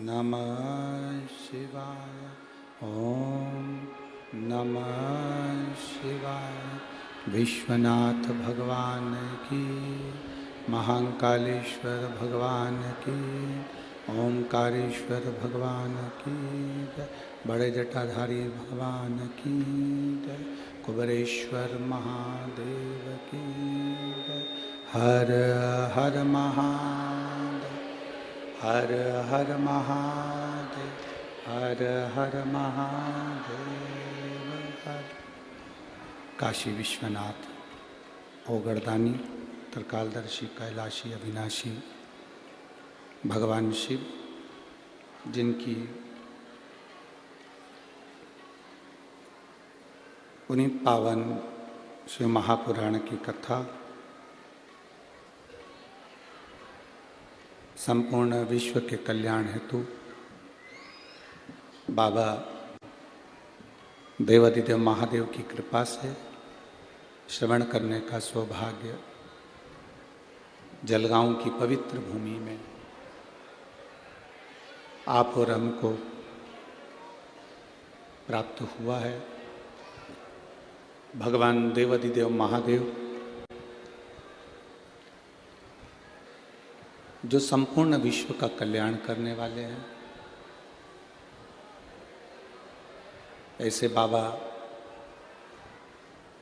नमः शिवाय। ओम नमः शिवाय। विश्वनाथ भगवान की, महाकालेश्वर भगवान की, ओंकारेश्वर भगवान की जय। बड़े जटाधारी भगवान की जय। कुबेरेश्वर महादेव की जय। हर हर महादेव, हर हर महादेव, हर हर महादेव हर। काशी विश्वनाथ ओगरदानी त्रिकालदर्शी कैलाशी अविनाशी भगवान शिव, जिनकी उन्हीं पावन शिव महापुराण की कथा संपूर्ण विश्व के कल्याण हेतु बाबा देवादिदेव महादेव की कृपा से श्रवण करने का सौभाग्य जलगांव की पवित्र भूमि में आप और हमको प्राप्त हुआ है। भगवान देवादिदेव महादेव जो संपूर्ण विश्व का कल्याण करने वाले हैं, ऐसे बाबा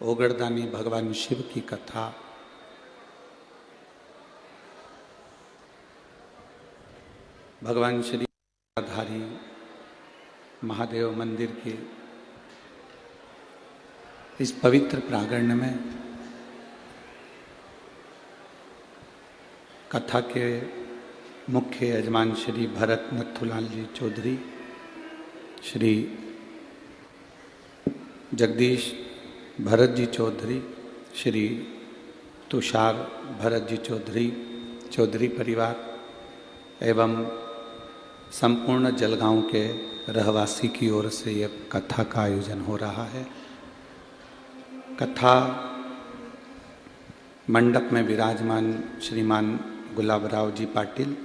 ओगरदानी भगवान शिव की कथा भगवान श्री धारी महादेव मंदिर के इस पवित्र प्रांगण में कथा के मुख्य यजमान श्री भरत नथुलाल जी चौधरी, श्री जगदीश भरत जी चौधरी, श्री तुषार भरत जी चौधरी, चौधरी परिवार एवं संपूर्ण जलगांव के रहवासी की ओर से यह कथा का आयोजन हो रहा है। कथा मंडप में विराजमान श्रीमान गुलाबराव जी पाटिल,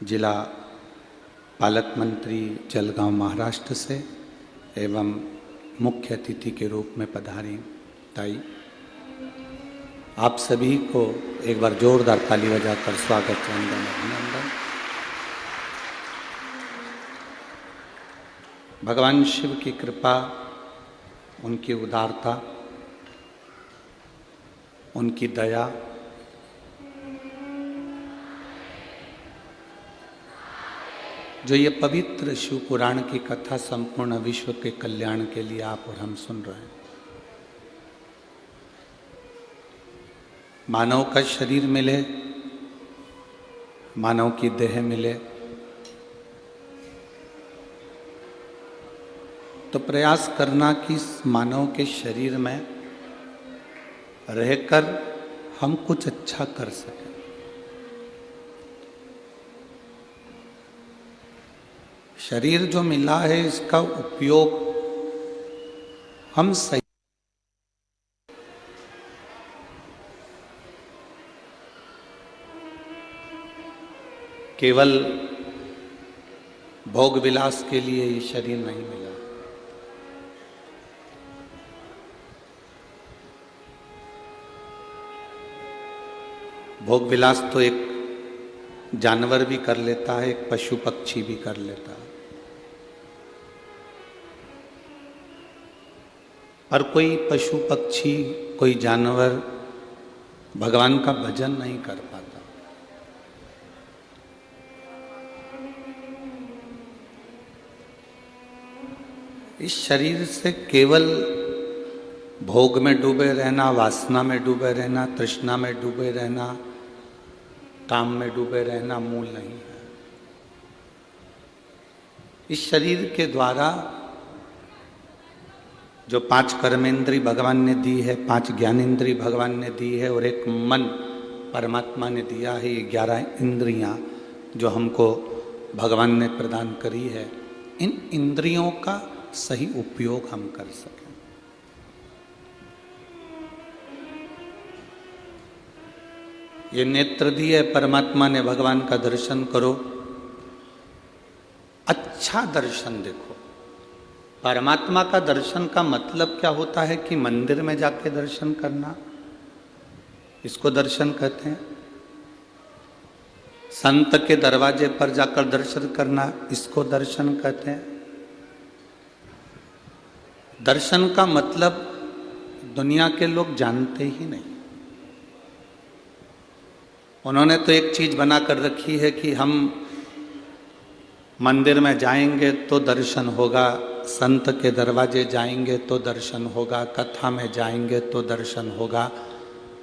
जिला पालक मंत्री जलगांव महाराष्ट्र से एवं मुख्य अतिथि के रूप में पधारी ताई, आप सभी को एक बार जोरदार ताली बजाकर स्वागत वंदन अभिनंदन। भगवान शिव की कृपा, उनकी उदारता, उनकी दया जो ये पवित्र शिव पुराण की कथा संपूर्ण विश्व के कल्याण के लिए आप और हम सुन रहे हैं। मानव का शरीर मिले, मानव की देह मिले तो प्रयास करना कि मानव के शरीर में रहकर हम कुछ अच्छा कर सकें। शरीर जो मिला है इसका उपयोग हम सही, केवल भोग विलास के लिए ये शरीर नहीं मिला। भोग विलास तो एक जानवर भी कर लेता है, एक पशु पक्षी भी कर लेता है, पर कोई पशु पक्षी, कोई जानवर भगवान का भजन नहीं कर पाता। इस शरीर से केवल भोग में डूबे रहना, वासना में डूबे रहना, तृष्णा में डूबे रहना, काम में डूबे रहना मूल नहीं है। इस शरीर के द्वारा जो 5 कर्मेंद्री भगवान ने दी है, 5 ज्ञानेंद्री भगवान ने दी है और एक मन परमात्मा ने दिया है, ये 11 इंद्रियां जो हमको भगवान ने प्रदान करी है, इन इंद्रियों का सही उपयोग हम कर सकें। ये नेत्र दिए परमात्मा ने, भगवान का दर्शन करो अच्छा दर्शन देखो। परमात्मा का दर्शन का मतलब क्या होता है कि मंदिर में जाके दर्शन करना, इसको दर्शन कहते हैं। संत के दरवाजे पर जाकर दर्शन करना, इसको दर्शन कहते हैं। दर्शन का मतलब दुनिया के लोग जानते ही नहीं। उन्होंने तो एक चीज बना कर रखी है कि हम मंदिर में जाएंगे तो दर्शन होगा, संत के दरवाजे जाएंगे तो दर्शन होगा, कथा में जाएंगे तो दर्शन होगा,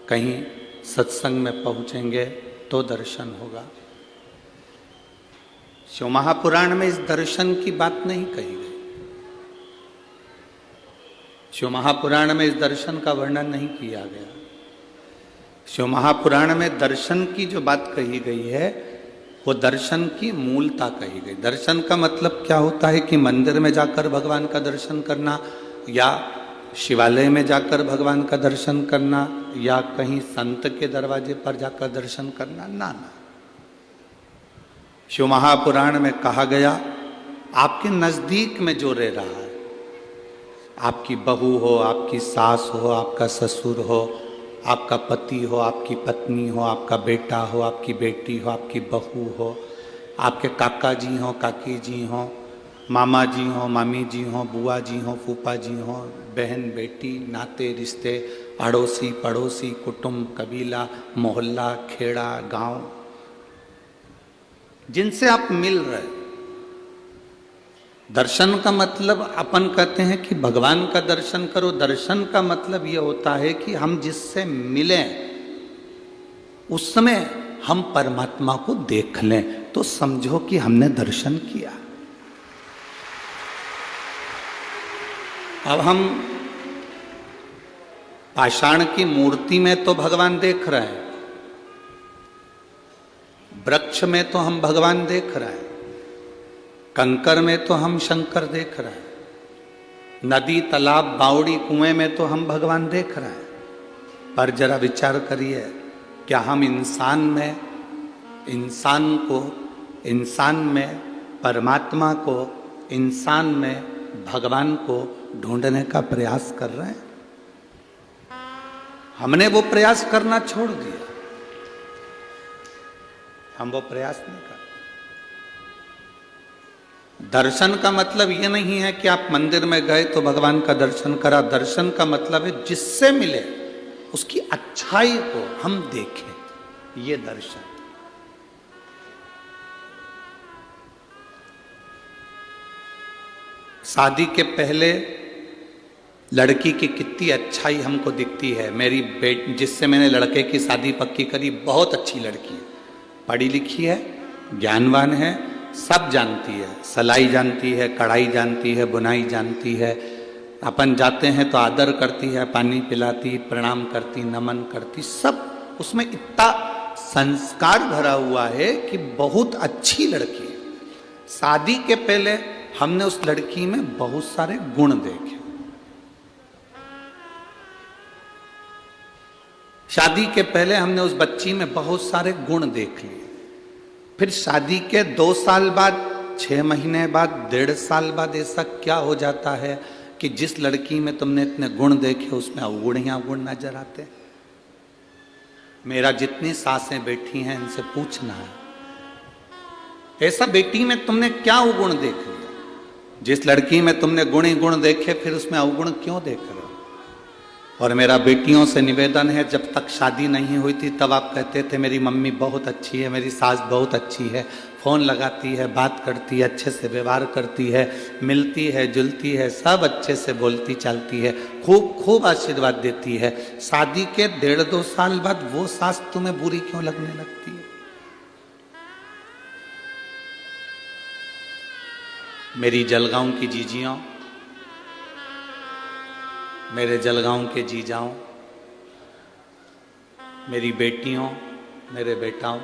कहीं सत्संग में पहुंचेंगे तो दर्शन होगा। शिव महापुराण में इस दर्शन की बात नहीं कही गई। शिव महापुराण में इस दर्शन का वर्णन नहीं किया गया। शिव महापुराण में दर्शन की जो बात कही गई है वो दर्शन की मूलता कही गई। दर्शन का मतलब क्या होता है कि मंदिर में जाकर भगवान का दर्शन करना, या शिवालय में जाकर भगवान का दर्शन करना, या कहीं संत के दरवाजे पर जाकर दर्शन करना, ना ना। शिव महापुराण में कहा गया, आपके नजदीक में जो रह रहा है, आपकी बहू हो, आपकी सास हो, आपका ससुर हो, आपका पति हो, आपकी पत्नी हो, आपका बेटा हो, आपकी बेटी हो, आपकी बहू हो, आपके काका जी हो, काकी जी हो, मामा जी हो, मामी जी हो, बुआ जी हो, फूफा जी हो, बहन बेटी, नाते रिश्ते, अड़ोसी पड़ोसी, कुटुंब, कबीला, मोहल्ला, खेड़ा, गांव, जिनसे आप मिल रहे। दर्शन का मतलब अपन कहते हैं कि भगवान का दर्शन करो। दर्शन का मतलब यह होता है कि हम जिससे मिलें उस समय हम परमात्मा को देख लें, तो समझो कि हमने दर्शन किया। अब हम पाषाण की मूर्ति में तो भगवान देख रहे हैं, वृक्ष में तो हम भगवान देख रहे हैं, कंकर में तो हम शंकर देख रहे हैं, नदी तालाब बावड़ी कुएं में तो हम भगवान देख रहे हैं। पर जरा विचार करिए, क्या हम इंसान में, इंसान में परमात्मा को, इंसान में भगवान को ढूंढने का प्रयास कर रहे हैं? हमने वो प्रयास करना छोड़ दिया। हम वो प्रयास नहीं करते। दर्शन का मतलब ये नहीं है कि आप मंदिर में गए तो भगवान का दर्शन करा। दर्शन का मतलब है जिससे मिले उसकी अच्छाई को हम देखें, ये दर्शन। शादी के पहले लड़की की कितनी अच्छाई हमको दिखती है। मेरी जिससे मैंने लड़के की शादी पक्की करी, बहुत अच्छी लड़की है, पढ़ी लिखी है, ज्ञानवान है, सब जानती है, सिलाई जानती है, कढ़ाई जानती है, बुनाई जानती है। अपन जाते हैं तो आदर करती है, पानी पिलाती, प्रणाम करती, नमन करती, सब उसमें इतना संस्कार भरा हुआ है कि बहुत अच्छी लड़की है। शादी के पहले हमने उस लड़की में बहुत सारे गुण देखे। शादी के पहले हमने उस बच्ची में बहुत सारे गुण देख लिए। फिर शादी के 2 साल बाद, 6 महीने बाद, 1.5 साल बाद ऐसा क्या हो जाता है कि जिस लड़की में तुमने इतने गुण देखे उसमें अवगुण ही अवगुण नजर आते। मेरा जितनी सासें बैठी हैं इनसे पूछना है, ऐसा बेटी में तुमने क्या अवगुण देख लिया? जिस लड़की में तुमने गुण ही गुण देखे फिर उसमें अवगुण क्यों देख रहे हो? और मेरा बेटियों से निवेदन है, जब तक शादी नहीं हुई थी तब आप कहते थे मेरी मम्मी बहुत अच्छी है, मेरी सास बहुत अच्छी है, फ़ोन लगाती है, बात करती है, अच्छे से व्यवहार करती है, मिलती है, जुलती है, सब अच्छे से बोलती चालती है, खूब खूब आशीर्वाद देती है। शादी के 1.5-2 साल बाद वो सास तुम्हें बुरी क्यों लगने लगती है? मेरी जलगांव की जीजियों, मेरे जलगांव के जीजाओं, मेरी बेटियों, मेरे बेटाओं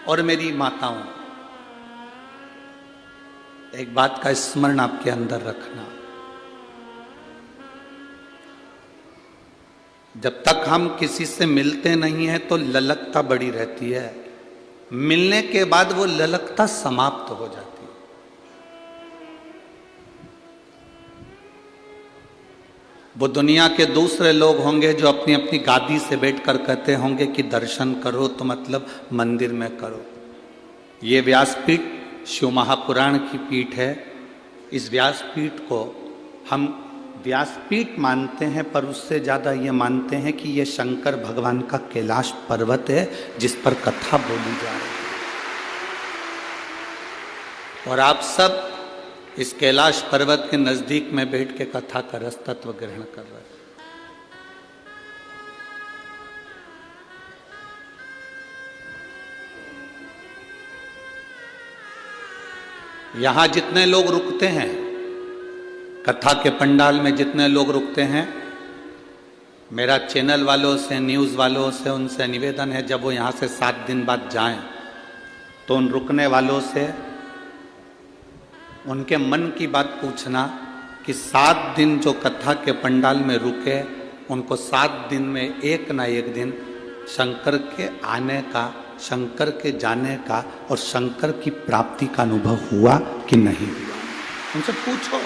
और मेरी माताओं, एक बात का स्मरण आपके अंदर रखना। जब तक हम किसी से मिलते नहीं हैं तो ललकता बड़ी रहती है, मिलने के बाद वो ललकता समाप्त हो जाती है। वो दुनिया के दूसरे लोग होंगे जो अपनी अपनी गादी से बैठकर कहते होंगे कि दर्शन करो तो मतलब मंदिर में करो। ये व्यासपीठ शिव महापुराण की पीठ है। इस व्यासपीठ को हम व्यासपीठ मानते हैं, पर उससे ज़्यादा ये मानते हैं कि ये शंकर भगवान का कैलाश पर्वत है जिस पर कथा बोली जा रही है। और आप सब इस कैलाश पर्वत के नजदीक में बैठ के कथा का रस तत्व ग्रहण कर रहे हैं। यहां जितने लोग रुकते हैं, कथा के पंडाल में जितने लोग रुकते हैं, मेरा चैनल वालों से, न्यूज़ वालों से, उनसे निवेदन है जब वो यहां से 7 दिन बाद जाएं तो उन रुकने वालों से उनके मन की बात पूछना कि 7 दिन जो कथा के पंडाल में रुके, उनको 7 दिन में एक ना एक दिन शंकर के आने का, शंकर के जाने का और शंकर की प्राप्ति का अनुभव हुआ कि नहीं हुआ, उनसे पूछो।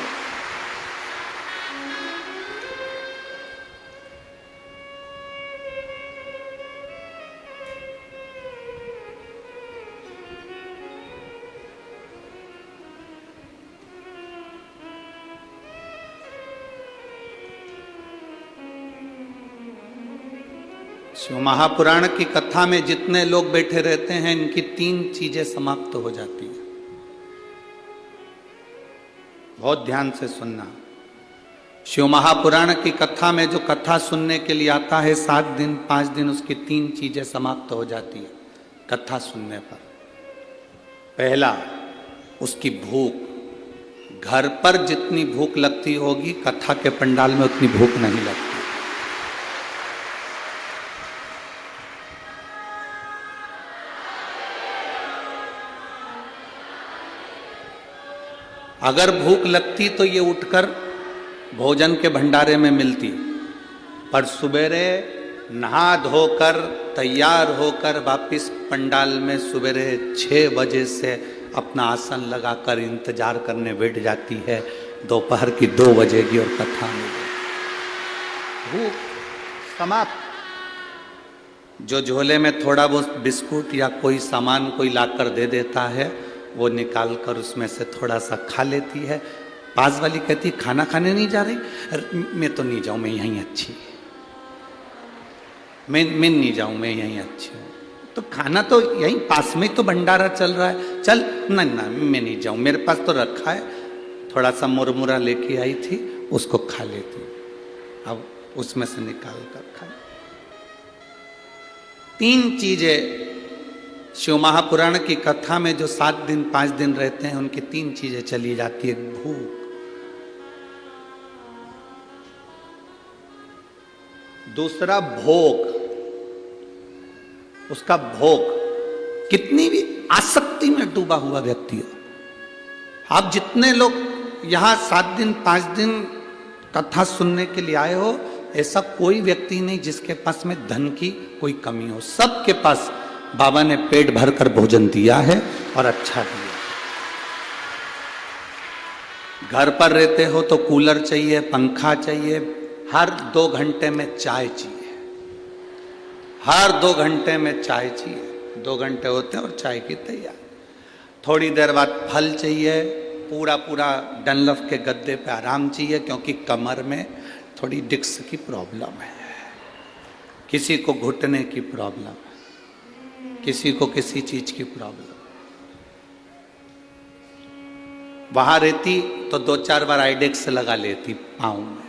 शिव महापुराण की कथा में जितने लोग बैठे रहते हैं, इनकी 3 चीजें समाप्त हो जाती है। बहुत ध्यान से सुनना। शिव महापुराण की कथा में जो कथा सुनने के लिए आता है 7 दिन 5 दिन, उसकी 3 चीजें समाप्त हो जाती है कथा सुनने पर। पहला, उसकी भूख। घर पर जितनी भूख लगती होगी, कथा के पंडाल में उतनी भूख नहीं लगती। अगर भूख लगती तो ये उठकर भोजन के भंडारे में मिलती, पर सुबेरे नहा धोकर तैयार होकर वापिस पंडाल में सुबेरे 6 बजे से अपना आसन लगाकर इंतजार करने बैठ जाती है। दोपहर की 2 बजेगी और कथा मिलेगी। भूख समाप्त। जो झोले में थोड़ा बहुत बिस्कुट या कोई सामान कोई लाकर दे देता है, वो निकाल कर उसमें से थोड़ा सा खा लेती है। पास वाली कहती खाना खाने नहीं जा रही? मैं तो नहीं जाऊं, मैं यहीं अच्छी, मैं नहीं जाऊं, मैं यहीं अच्छी हूँ। तो खाना तो यहीं पास में तो भंडारा चल रहा है, चल ना ना मैं नहीं जाऊं, मेरे पास तो रखा है। थोड़ा सा मुरमुरा लेके आई थी, उसको खा लेती, अब उसमें से निकाल कर खा। 3 चीजें शिव महापुराण की कथा में जो 7 दिन 5 दिन रहते हैं, उनकी 3 चीजें चली जाती है। भूख, दूसरा भोग, उसका भोग। कितनी भी आसक्ति में डूबा हुआ व्यक्ति हो, आप जितने लोग यहां 7 दिन 5 दिन कथा सुनने के लिए आए हो, ऐसा कोई व्यक्ति नहीं जिसके पास में धन की कोई कमी हो। सबके पास बाबा ने पेट भरकर भोजन दिया है और अच्छा दिया। घर पर रहते हो तो कूलर चाहिए, पंखा चाहिए, हर 2 घंटे में चाय चाहिए, हर 2 घंटे में चाय चाहिए। 2 घंटे होते हैं और चाय की तैयारी। थोड़ी देर बाद फल चाहिए, पूरा पूरा डनलफ के गद्दे पे आराम चाहिए, क्योंकि कमर में थोड़ी डिस्क की प्रॉब्लम है, किसी को घुटने की प्रॉब्लम है, किसी को किसी चीज की प्रॉब्लम। वहां रहती तो 2-4 बार आइडेक्स लगा लेती पाँव में।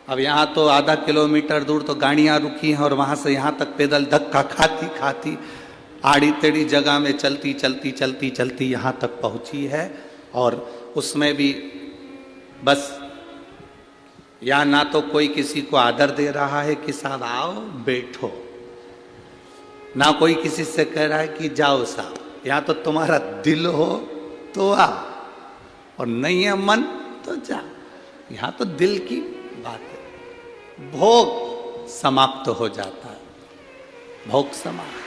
अब यहाँ तो आधा किलोमीटर दूर तो गाड़ियां रुकी हैं और वहां से यहाँ तक पैदल धक्का खाती खाती आड़ी टेढ़ी जगह में चलती चलती चलती चलती यहाँ तक पहुंची है। और उसमें भी बस यहाँ ना तो कोई किसी को आदर दे रहा है कि साहब आओ बैठो, ना कोई किसी से कह रहा है कि जाओ साहब। यहाँ तो तुम्हारा दिल हो तो आ, और नहीं है मन तो जा। यहाँ तो दिल की बात है। भोग समाप्त हो जाता है, भोग समाप्त।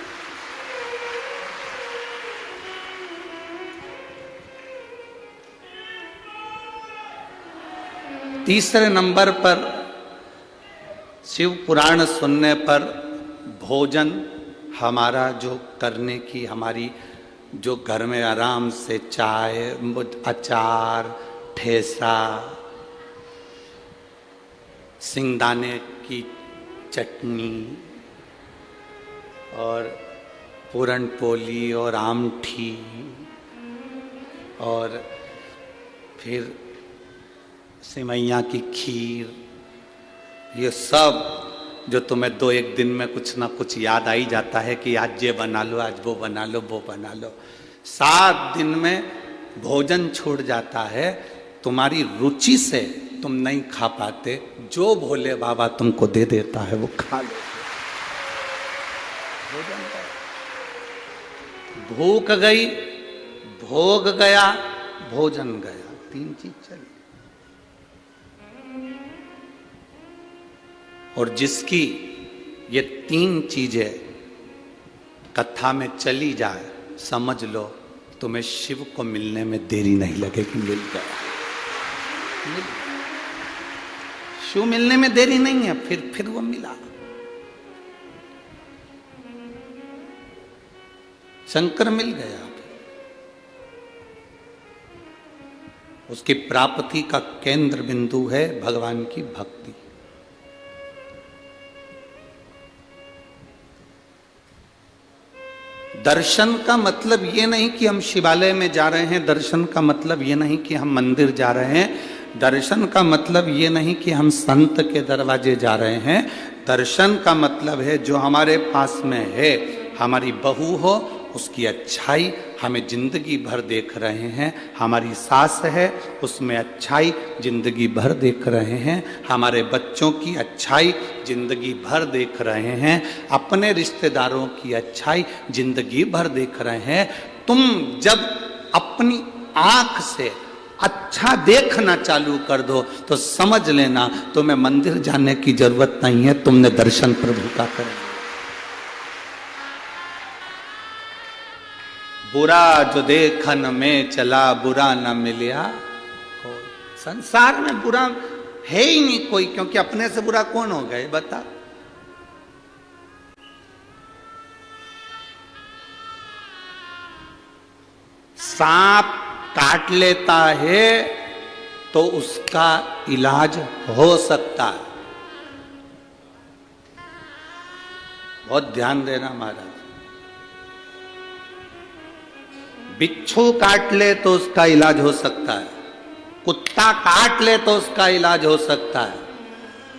तीसरे नंबर पर शिव पुराण सुनने पर भोजन हमारा जो करने की हमारी जो घर में आराम से चाय, अचार, ठेसा, सिंगदाने की चटनी और पूरन पोली और आमठी और फिर सिमैया की खीर, ये सब जो तुम्हें 2-1 दिन में कुछ ना कुछ याद आ ही जाता है कि आज ये बना लो, आज वो बना लो, वो बना लो। 7 दिन में भोजन छूट जाता है, तुम्हारी रुचि से तुम नहीं खा पाते, जो भोले बाबा तुमको दे देता है वो खा लो। भोजन का भूख गई, भोग गया, भोजन गया, 3 चीज चली। और जिसकी ये 3 चीजें कथा में चली जाए, समझ लो तुम्हें शिव को मिलने में देरी नहीं लगेगी। मिल गया, शिव मिलने में देरी नहीं है, फिर वो मिला। शंकर मिल गया। उसकी प्राप्ति का केंद्र बिंदु है भगवान की भक्ति। दर्शन का मतलब ये नहीं कि हम शिवालय में जा रहे हैं, दर्शन का मतलब ये नहीं कि हम मंदिर जा रहे हैं, दर्शन का मतलब ये नहीं कि हम संत के दरवाजे जा रहे हैं। दर्शन का मतलब है जो हमारे पास में है, हमारी बहू हो, उसकी अच्छाई हमें जिंदगी भर देख रहे हैं। हमारी सास है, उसमें अच्छाई जिंदगी भर देख रहे हैं। हमारे बच्चों की अच्छाई जिंदगी भर देख रहे हैं। अपने रिश्तेदारों की अच्छाई जिंदगी भर देख रहे हैं। तुम जब अपनी आंख से अच्छा देखना चालू कर दो तो समझ लेना तुम्हें मंदिर जाने की जरूरत नहीं है, तुमने दर्शन प्रभु का कर लिया। बुरा जो देखन में चला बुरा न मिलिया। संसार में बुरा है ही नहीं कोई, क्योंकि अपने से बुरा कौन हो गए बता। सांप काट लेता है तो उसका इलाज हो सकता है। बहुत ध्यान देना महाराज। बिच्छू काट ले तो उसका इलाज हो सकता है, कुत्ता काट ले तो उसका इलाज हो सकता है,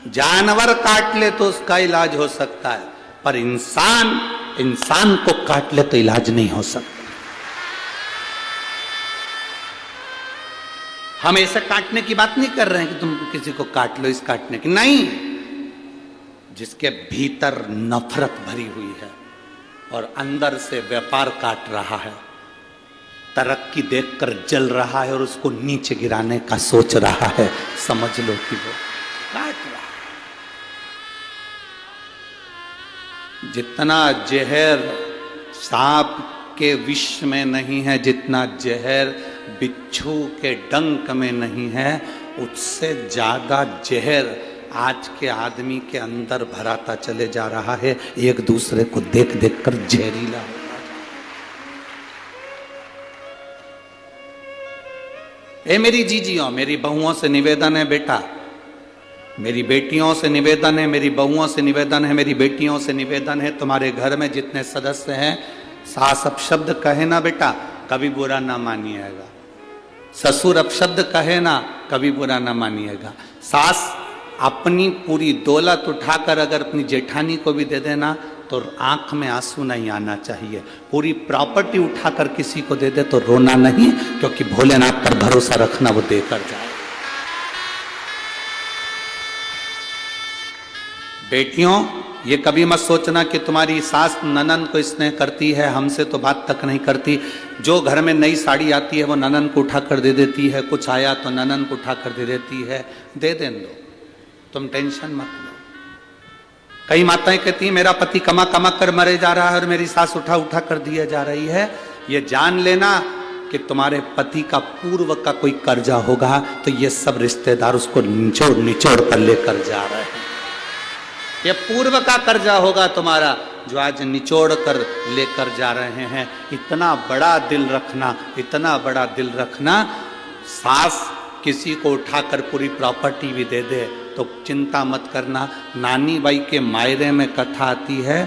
जानवर काट ले तो उसका इलाज हो सकता है, पर इंसान को काट ले तो इलाज नहीं हो सकता। हम ऐसे काटने की बात नहीं कर रहे हैं कि तुम किसी को काट लो इस काटने की, नहीं। जिसके भीतर नफरत भरी हुई है और अंदर से व्यापार काट रहा है, तरक्की देखकर जल रहा है और उसको नीचे गिराने का सोच रहा है, समझ लो कि वो काट रहा है। जितना जहर सांप के विष में नहीं है, जितना जहर बिच्छू के डंक में नहीं है, उससे ज्यादा जहर आज के आदमी के अंदर भराता चले जा रहा है। एक दूसरे को देख देख कर जहरीला। ए मेरी जीजियों, मेरी बहुओं से निवेदन है बेटा, मेरी बेटियों से निवेदन है, मेरी बहुओं से निवेदन है, मेरी बेटियों से निवेदन है, तुम्हारे घर में जितने सदस्य हैं, सास अपशब्द कहे ना बेटा, कभी बुरा ना मानिएगा। ससुर अपशब्द कहे ना, कभी बुरा ना मानिएगा। सास अपनी पूरी दौलत उठाकर अगर अपनी जेठानी को भी दे देना तो आंख में आंसू नहीं आना चाहिए। पूरी प्रॉपर्टी उठाकर किसी को दे दे तो रोना नहीं, क्योंकि भोलेनाथ पर भरोसा रखना, वो देकर जाए। बेटियों, ये कभी मत सोचना कि तुम्हारी सास ननन को स्नेह करती है, हमसे तो बात तक नहीं करती। जो घर में नई साड़ी आती है वो ननन को उठाकर दे देती है, कुछ आया तो ननन को उठाकर दे देती है। दे देने दो, तुम टेंशन मत लो। कई माताएं कहती हैं मेरा पति कमा कमा कर मरे जा रहा है और मेरी सास उठा उठा कर दिए जा रही है। ये जान लेना कि तुम्हारे पति का पूर्व का कोई कर्जा होगा, तो ये सब रिश्तेदार उसको निचोड़ निचोड़ कर लेकर जा रहे हैं। ये पूर्व का कर्जा होगा तुम्हारा, जो आज निचोड़ कर लेकर जा रहे हैं। इतना बड़ा दिल रखना, इतना बड़ा दिल रखना, सास किसी को उठाकर पूरी प्रॉपर्टी भी दे दे तो चिंता मत करना। नानी बाई के मायरे में कथा आती है,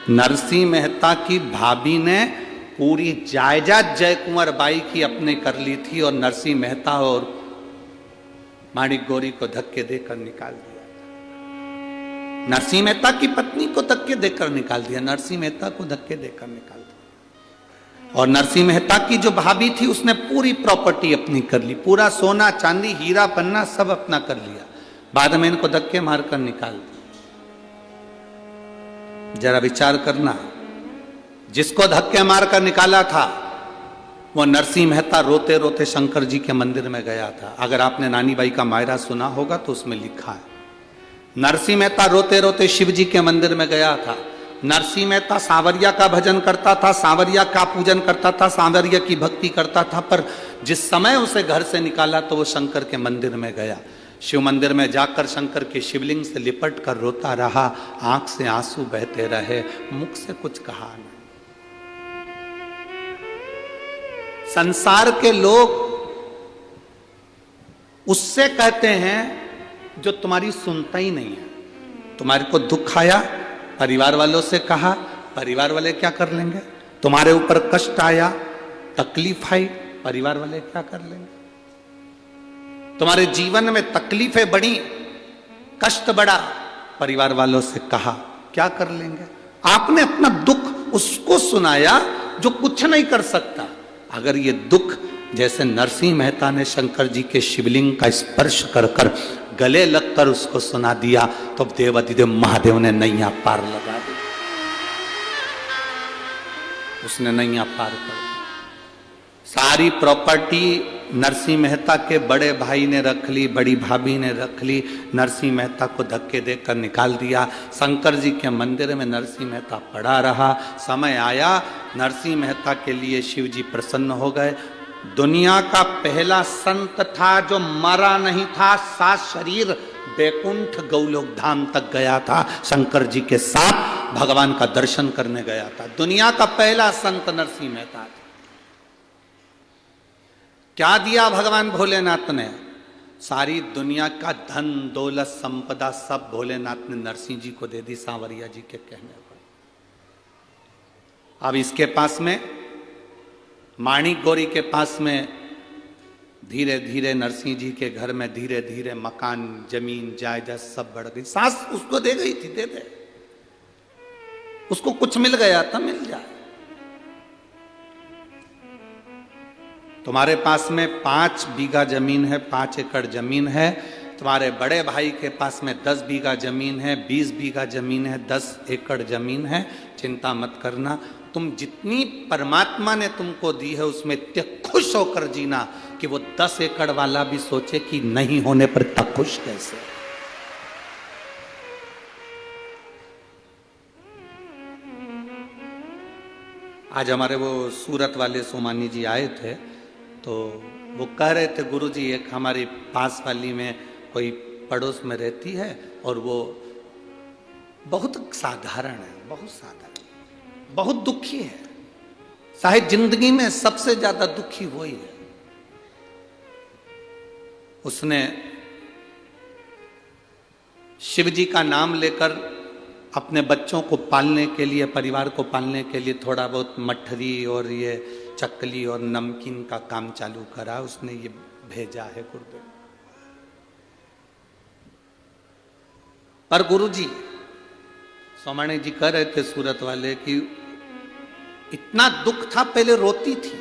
नरसिंह मेहता की भाभी ने पूरी जायदाद जय कुंवर बाई की अपने कर ली थी और नरसिंह मेहता और माणिक गौरी को धक्के देकर निकाल दिया। नरसिंह मेहता की पत्नी को धक्के देकर निकाल दिया, नरसिंह मेहता को धक्के देकर निकाल दिया। और नरसिंह मेहता की जो भाभी थी उसने पूरी प्रॉपर्टी अपनी कर ली, पूरा सोना चांदी हीरा पन्ना सब अपना कर लिया, बाद में इनको धक्के मारकर निकाल दिया। जरा विचार करना, जिसको धक्के मारकर निकाला था वो नरसिंह मेहता रोते रोते शंकर जी के मंदिर में गया था। अगर आपने नानी बाई का मायरा सुना होगा तो उसमें लिखा है, नरसिंह मेहता रोते रोते शिव जी के मंदिर में गया था। नरसिंह मेहता सांवरिया का भजन करता था, सांवरिया का पूजन करता था, सांवरिया की भक्ति करता था, पर जिस समय उसे घर से निकाला तो वो शंकर के मंदिर में गया। शिव मंदिर में जाकर शंकर के शिवलिंग से लिपट कर रोता रहा, आंख से आंसू बहते रहे, मुख से कुछ कहा नहीं। संसार के लोग उससे कहते हैं जो तुम्हारी सुनता ही नहीं है। तुम्हारे को दुख आया, परिवार वालों से कहा, परिवार वाले क्या कर लेंगे? तुम्हारे ऊपर कष्ट आया, तकलीफ आई, परिवार वाले क्या कर लेंगे? तुम्हारे जीवन में तकलीफें बढ़ी, कष्ट बढ़ा, परिवार वालों से कहा, क्या कर लेंगे? आपने अपना दुख उसको सुनाया जो कुछ नहीं कर सकता। अगर ये दुख जैसे नरसिंह मेहता ने शंकर जी के शिवलिंग का स्पर्श कर कर गले लगकर उसको सुना दिया तो देवाधिदेव महादेव ने नैया पार लगा दी, उसने नैया पार कर दी। सारी प्रॉपर्टी नरसिंह मेहता के बड़े भाई ने रख ली, बड़ी भाभी ने रख ली, नरसिंह मेहता को धक्के देकर निकाल दिया। शंकर जी के मंदिर में नरसिंह मेहता पड़ा रहा। समय आया, नरसिंह मेहता के लिए शिव जी प्रसन्न हो गए। दुनिया का पहला संत था जो मरा नहीं था, सात शरीर बैकुंठ गौलोक धाम तक गया था, शंकर जी के साथ भगवान का दर्शन करने गया था। दुनिया का पहला संत नरसिंह मेहता था। क्या दिया भगवान भोलेनाथ ने? सारी दुनिया का धन दौलत संपदा सब भोलेनाथ ने नरसिंह जी को दे दी, सांवरिया जी के कहने पर। अब इसके पास में, माणिक गौरी के पास में, धीरे धीरे नरसिंह जी के घर में धीरे धीरे मकान जमीन जायदाद सब बढ़ गई। सास उसको दे गई थी, दे दे, उसको कुछ मिल गया था, मिल जाए। तुम्हारे पास में 5 बीघा जमीन है, 5 एकड़ जमीन है, तुम्हारे बड़े भाई के पास में 10 बीघा जमीन है, 20 बीघा जमीन है, 10 एकड़ जमीन है, चिंता मत करना। तुम जितनी परमात्मा ने तुमको दी है उसमें इतने खुश होकर जीना कि वो 10 एकड़ वाला भी सोचे कि नहीं होने पर इतना खुश कैसे। आज हमारे वो सूरत वाले सोमानी जी आए थे तो वो कह रहे थे, गुरुजी एक हमारी पास वाली में कोई पड़ोस में रहती है और वो बहुत साधारण है, बहुत साधारण, बहुत दुखी है, शायद जिंदगी में सबसे ज्यादा दुखी वही है। उसने शिव जी का नाम लेकर अपने बच्चों को पालने के लिए, परिवार को पालने के लिए थोड़ा बहुत मठरी और ये चकली और नमकीन का काम चालू करा, उसने ये भेजा है गुरुदेव। पर गुरुजी सोमानी जी कह रहे थे सूरत वाले कि इतना दुख था, पहले रोती थी।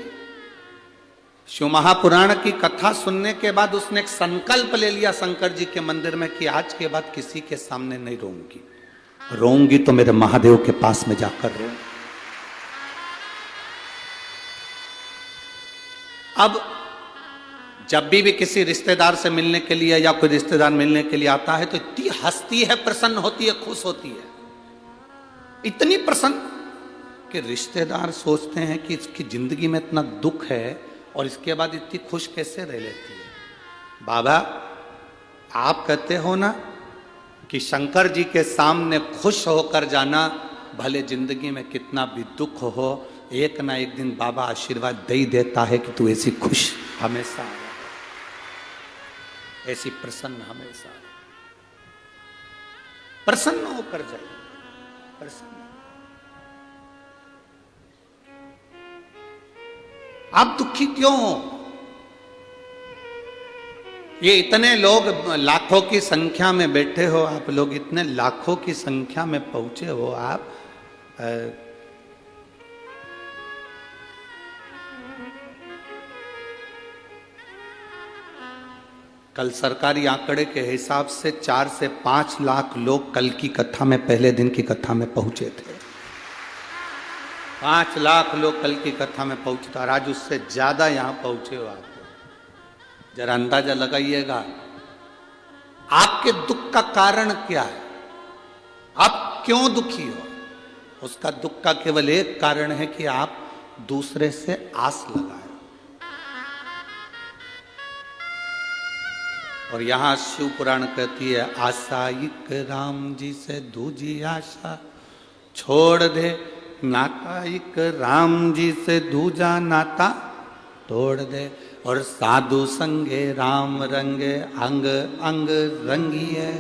शिव महापुराण की कथा सुनने के बाद उसने एक संकल्प ले लिया शंकर जी के मंदिर में कि आज के बाद किसी के सामने नहीं रोऊंगी, रोऊंगी तो मेरे महादेव के पास में जाकर रोऊंगी। अब जब भी किसी रिश्तेदार से मिलने के लिए या कोई रिश्तेदार मिलने के लिए आता है तो इतनी हंसती है, प्रसन्न होती है, खुश होती है, इतनी प्रसन्न कि रिश्तेदार सोचते हैं कि इसकी जिंदगी में इतना दुख है और इसके बाद इतनी खुश कैसे रह लेती है। बाबा आप कहते हो ना कि शंकर जी के सामने खुश होकर जाना, भले जिंदगी में कितना भी दुख हो, एक ना एक दिन बाबा आशीर्वाद दे ही देता है कि तू ऐसी खुश हमेशा रहे, ऐसी प्रसन्न हमेशा रहे, प्रसन्न होकर जाए, प्रसन्न। आप दुखी क्यों हो? ये इतने लोग लाखों की संख्या में बैठे हो, आप लोग इतने लाखों की संख्या में पहुंचे हो, आप कल सरकारी आंकड़े के हिसाब से 4 से 5 लाख लोग कल की कथा में, पहले दिन की कथा में पहुंचे थे। 5 लाख लोग कल की कथा में पहुंचे थे और आज उससे ज्यादा यहां पहुंचे हो आप। जरा अंदाजा लगाइएगा आपके दुख का कारण क्या है, आप क्यों दुखी हो? उसका दुख का केवल एक कारण है कि आप दूसरे से आस लगाए। और यहां शिव पुराण कहती है, आशाइक राम जी से दूजी आशा छोड़ दे, नाताइक राम जी से दूजा नाता तोड़ दे, और साधु संगे राम रंगे अंग अंग रंगिए,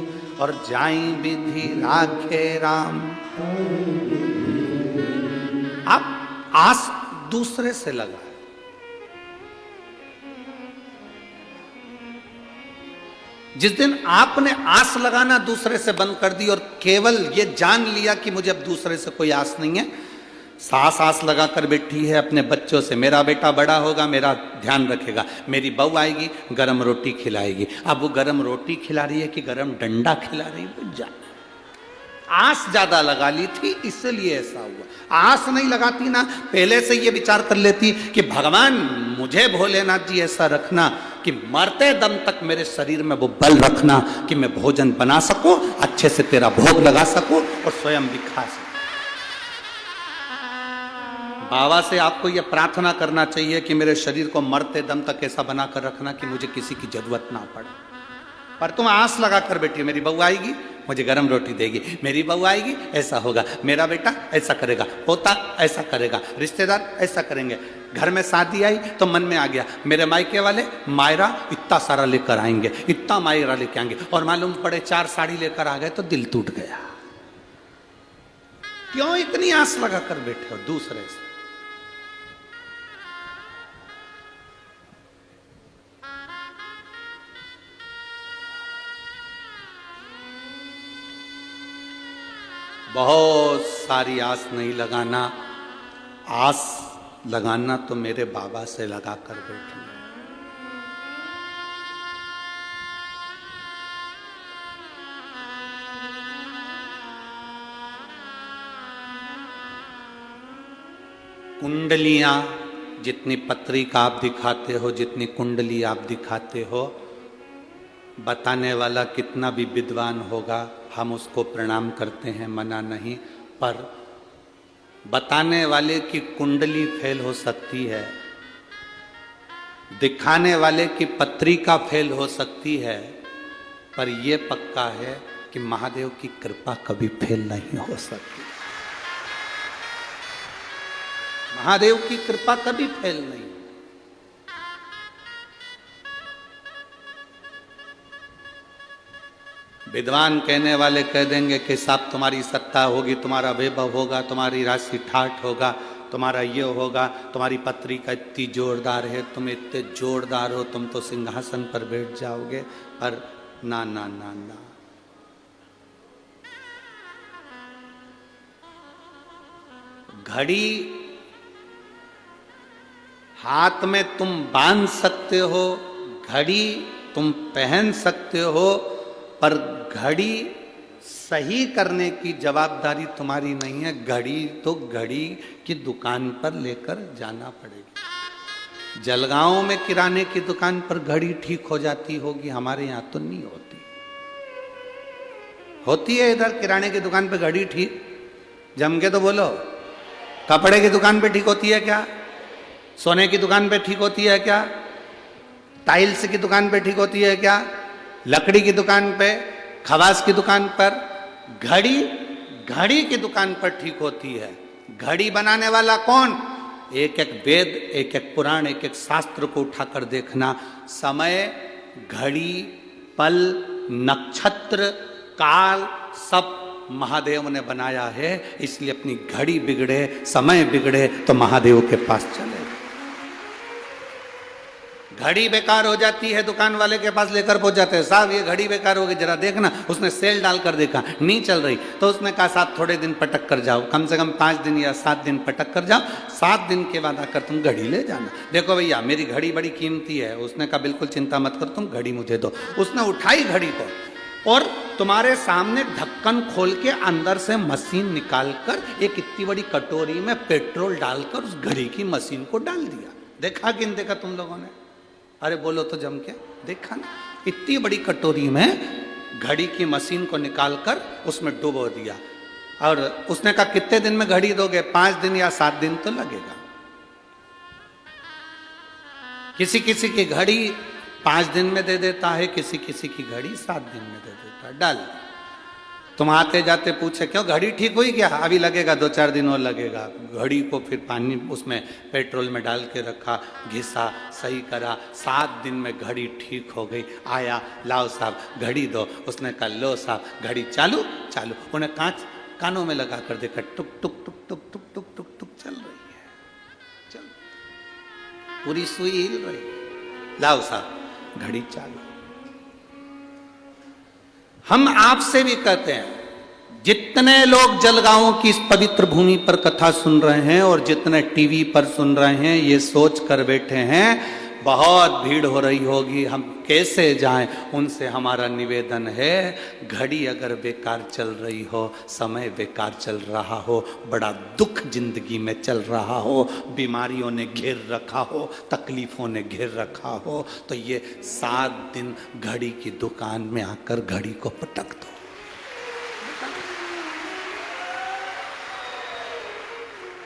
और जाई विधि राखे राम। आप आस दूसरे से लगाए। जिस दिन आपने आस लगाना दूसरे से बंद कर दी और केवल ये जान लिया कि मुझे अब दूसरे से कोई आस नहीं है, सास आस लगा कर बैठी है अपने बच्चों से, मेरा बेटा बड़ा होगा, मेरा ध्यान रखेगा, मेरी बहू आएगी गरम रोटी खिलाएगी। अब वो गरम रोटी खिला रही है कि गरम डंडा खिला रही है, आस ज्यादा लगा ली थी इसलिए ऐसा हुआ। आस नहीं लगाती ना, पहले से ये विचार कर लेती कि भगवान मुझे भोलेनाथ जी ऐसा रखना कि मरते दम तक मेरे शरीर में वो बल रखना कि मैं भोजन बना सकूं, अच्छे से तेरा भोग लगा सकूं और स्वयं भी खा सकूं। बाबा से आपको यह प्रार्थना करना चाहिए कि मेरे शरीर को मरते दम तक ऐसा बनाकर रखना कि मुझे किसी की जरूरत ना पड़े। पर तुम आस लगा कर बैठी, मेरी बहू आएगी मुझे गरम रोटी देगी, मेरी बहू आएगी ऐसा होगा, मेरा बेटा ऐसा करेगा, पोता ऐसा करेगा, रिश्तेदार ऐसा करेंगे। घर में शादी आई तो मन में आ गया मेरे मायके वाले मायरा इतना सारा लेकर आएंगे, इतना मायरा लेके आएंगे, और मालूम पड़े 4 साड़ी लेकर आ गए तो दिल टूट गया। क्यों इतनी आस लगा कर बैठे हो दूसरे से? बहुत सारी आस नहीं लगाना, आस लगाना तो मेरे बाबा से लगा कर बैठना। कुंडलियां, जितनी पत्रिका आप दिखाते हो, जितनी कुंडली आप दिखाते हो, बताने वाला कितना भी विद्वान होगा हम उसको प्रणाम करते हैं, मना नहीं, पर बताने वाले की कुंडली फेल हो सकती है, दिखाने वाले की पत्रिका फेल हो सकती है, पर यह पक्का है कि महादेव की कृपा कभी फेल नहीं हो सकती। महादेव की कृपा कभी फेल नहीं। विद्वान कहने वाले कह देंगे कि साहब तुम्हारी सत्ता होगी, तुम्हारा वैभव होगा, तुम्हारी राशि ठाठ होगा, तुम्हारा ये होगा, तुम्हारी पत्रिका इतनी जोरदार है, तुम इतने जोरदार हो, तुम तो सिंहासन पर बैठ जाओगे। पर ना ना ना ना, घड़ी हाथ में तुम बांध सकते हो, घड़ी तुम पहन सकते हो, पर घड़ी सही करने की जवाबदारी तुम्हारी नहीं है। घड़ी तो घड़ी की दुकान पर लेकर जाना पड़ेगी। जलगांव में किराने की दुकान पर घड़ी ठीक हो जाती होगी, हमारे यहाँ तो नहीं होती। होती है इधर किराने की दुकान पे घड़ी ठीक? जम के तो बोलो। कपड़े की दुकान पे ठीक होती है क्या? सोने की दुकान पे ठीक होती है क्या? टाइल्स की दुकान पे ठीक होती है क्या? लकड़ी की दुकान पे, खवास की दुकान पर घड़ी, घड़ी की दुकान पर ठीक होती है। घड़ी बनाने वाला कौन? एक एक वेद, एक एक पुराण, एक एक शास्त्र को उठाकर देखना। समय, घड़ी, पल, नक्षत्र, काल सब महादेव ने बनाया है। इसलिए अपनी घड़ी बिगड़े, समय बिगड़े तो महादेव के पास चले। घड़ी बेकार हो जाती है, दुकान वाले के पास लेकर पहुंच जाते हैं, साहब ये घड़ी बेकार हो गई, जरा देखना। उसने सेल डाल कर देखा, नहीं चल रही, तो उसने कहा साहब थोड़े दिन पटक कर जाओ, कम से कम 5 दिन या 7 दिन पटक कर जाओ, 7 दिन के बाद आकर तुम घड़ी ले जाना। देखो भैया मेरी घड़ी बड़ी कीमती है। उसने कहा बिल्कुल चिंता मत करो, तुम घड़ी मुझे दो। उसने उठाई घड़ी को और तुम्हारे सामने ढक्कन खोल के अंदर से मशीन निकालकर एक इतनी बड़ी कटोरी में पेट्रोल डालकर उस घड़ी की मशीन को डाल दिया। देखा कि नहीं देखा तुम लोगों ने? अरे बोलो तो जम के, देखा ना? इतनी बड़ी कटोरी में घड़ी की मशीन को निकालकर उसमें डुबो दिया। और उसने कहा कितने दिन में घड़ी दोगे? 5 दिन या 7 दिन तो लगेगा। किसी किसी की घड़ी 5 दिन में दे देता है, किसी किसी की घड़ी 7 दिन में दे देता है। डाल, तुम आते जाते पूछे क्यों घड़ी ठीक हुई क्या? अभी लगेगा, 2-4 दिन और लगेगा। घड़ी को फिर पानी उसमें पेट्रोल में डाल के रखा, घिसा, सही करा, 7 दिन में घड़ी ठीक हो गई। आया, लाओ साहब घड़ी दो। उसने कहा लो साहब घड़ी चालू चालू। उन्हें कानों में लगा कर देखा, टुक टुक टुक टुक टुक टुक टुक टुक चल रही है, चल पूरी सुई हिल रही है। लाओ साहब घड़ी चालू। हम आपसे भी कहते हैं, जितने लोग जलगांव की इस पवित्र भूमि पर कथा सुन रहे हैं और जितने टीवी पर सुन रहे हैं, ये सोच कर बैठे हैं बहुत भीड़ हो रही होगी, हम कैसे जाएं। उनसे हमारा निवेदन है, घड़ी अगर बेकार चल रही हो, समय बेकार चल रहा हो, बड़ा दुख जिंदगी में चल रहा हो, बीमारियों ने घेर रखा हो, तकलीफों ने घेर रखा हो, तो ये 7 दिन घड़ी की दुकान में आकर घड़ी को पटक दो।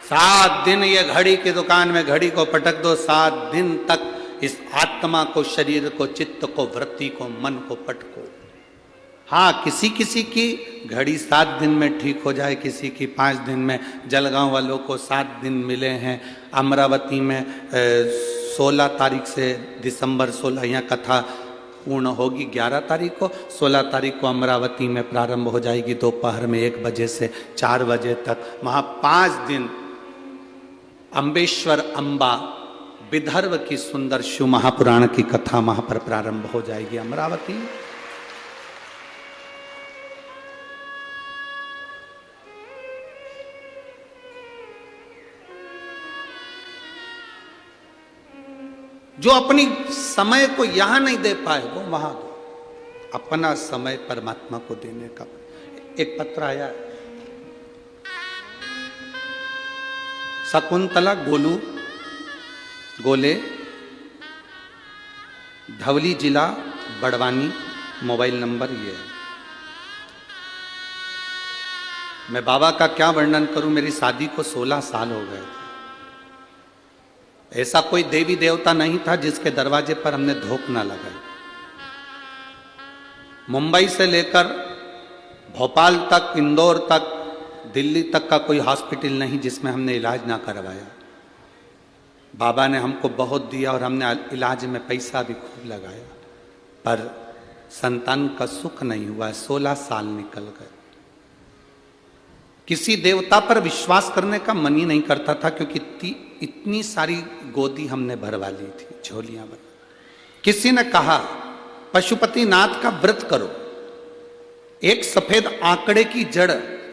7 दिन ये घड़ी की दुकान में घड़ी को पटक दो। 7 दिन तक इस आत्मा को, शरीर को, चित्त को, वृत्ति को, मन को पटको। हाँ, किसी किसी की घड़ी 7 दिन में ठीक हो जाए, किसी की 5 दिन में। जलगांव वालों को 7 दिन मिले हैं। अमरावती में 16 तारीख से दिसंबर 16 यहाँ कथा पूर्ण होगी। 11 तारीख को, 16 तारीख को अमरावती में प्रारंभ हो जाएगी दोपहर में 1 बजे से 4 बजे तक। वहाँ 5 दिन अम्बेश्वर अम्बा विदर्भ की सुंदर शिव महापुराण की कथा वहां पर प्रारंभ हो जाएगी अमरावती। जो अपनी समय को यहां नहीं दे पाए वो वहां दो। अपना समय परमात्मा को देने का। एक पत्र आया, शकुंतला गोले, धवली जिला बड़वानी, मोबाइल नंबर ये है। मैं बाबा का क्या वर्णन करूं, मेरी शादी को 16 साल हो गए थे। ऐसा कोई देवी देवता नहीं था जिसके दरवाजे पर हमने धोख ना लगाई। मुंबई से लेकर भोपाल तक, इंदौर तक, दिल्ली तक का कोई हॉस्पिटल नहीं जिसमें हमने इलाज ना करवाया। बाबा ने हमको बहुत दिया और हमने इलाज में पैसा भी खूब लगाया, पर संतान का सुख नहीं हुआ। 16 साल निकल गए। किसी देवता पर विश्वास करने का मन ही नहीं करता था, क्योंकि इतनी सारी गोदी हमने भरवा ली थी, झोलियां भर। किसी ने कहा पशुपति नाथ का व्रत करो, एक सफेद आंकड़े की जड़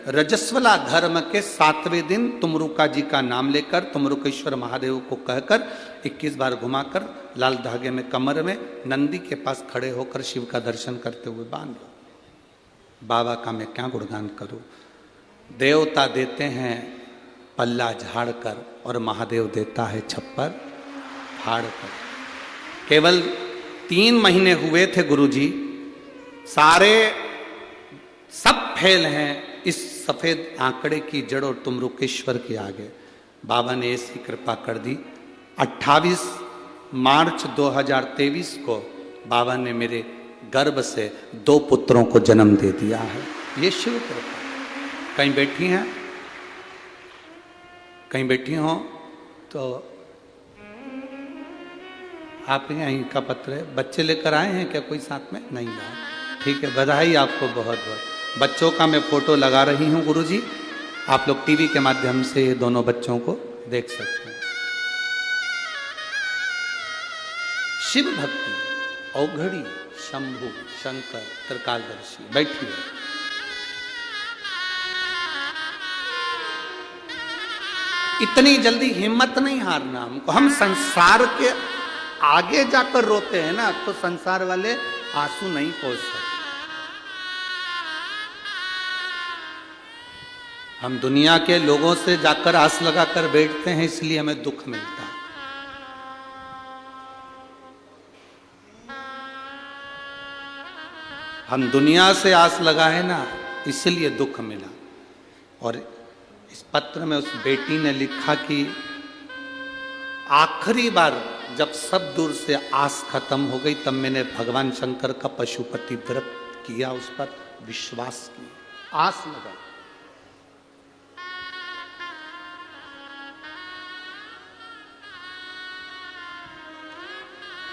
रजस्वला धर्म के 7वें दिन तुमरुका जी का नाम लेकर, तुमरुकेश्वर महादेव को कहकर 21 बार घुमाकर लाल धागे में कमर में नंदी के पास खड़े होकर शिव का दर्शन करते हुए बांध लो। बाबा का मैं क्या गुणगान करूं। देवता देते हैं पल्ला झाड़ कर और महादेव देता है छप्पर फाड़ कर। केवल 3 महीने हुए थे गुरुजी, सारे सब फेल हैं इस सफेद आंकड़े की जड़ और तुमरुकेश्वर के आगे। बाबा ने ऐसी कृपा कर दी। 28 मार्च 2023 को बाबा ने मेरे गर्भ से 2 पुत्रों को जन्म दे दिया है। ये शिव कृपा। कहीं बैठी हैं, कहीं बैठी हो तो आप यहीं का पत्र है। बच्चे लेकर आए हैं क्या कोई साथ में? नहीं लाए। ठीक है, बधाई आपको बहुत बहुत। बच्चों का मैं फोटो लगा रही हूँ गुरुजी, आप लोग टीवी के माध्यम से ये दोनों बच्चों को देख सकते हैं। शिव भक्ति, औघड़ी, शंभु, शंकर, त्रिकालदर्शी। बैठिए। इतनी जल्दी हिम्मत नहीं हारना हमको। हम संसार के आगे जाकर रोते हैं ना, तो संसार वाले आंसू नहीं पोंछ सकते। हम दुनिया के लोगों से जाकर आस लगाकर बैठते हैं, इसलिए हमें दुख मिलता है। हम दुनिया से आस लगाए ना, इसलिए दुख मिला। और इस पत्र में उस बेटी ने लिखा कि आखिरी बार जब सब दूर से आस खत्म हो गई, तब मैंने भगवान शंकर का पशुपति व्रत किया, उस पर विश्वास किया, आस लगा।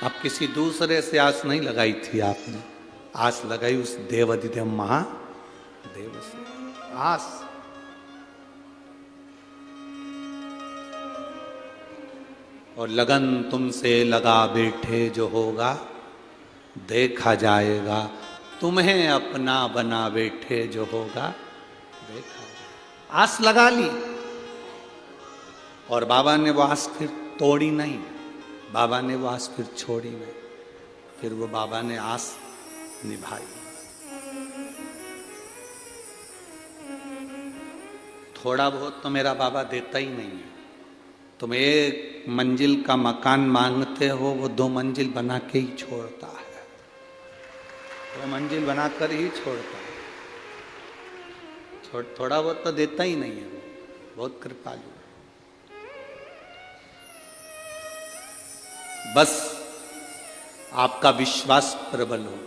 अब किसी दूसरे से आस नहीं लगाई थी आपने, आस लगाई उस देवाधिदेव महादेव से। आस और लगन तुमसे लगा बैठे जो होगा देखा जाएगा, तुम्हें अपना बना बैठे जो होगा देखा जाएगा। आस लगा ली और बाबा ने वो आस फिर तोड़ी नहीं, बाबा ने वो आस फिर छोड़ी नहीं, फिर वो बाबा ने आस निभाई। थोड़ा बहुत तो मेरा बाबा देता ही नहीं है। तुम 1 मंजिल का मकान मांगते हो, वो 2 मंजिल बना के ही छोड़ता है, 2 मंजिल बनाकर ही छोड़ता है। थोड़ा बहुत तो देता ही नहीं है, वो बहुत कृपालु। बस आपका विश्वास प्रबल हो,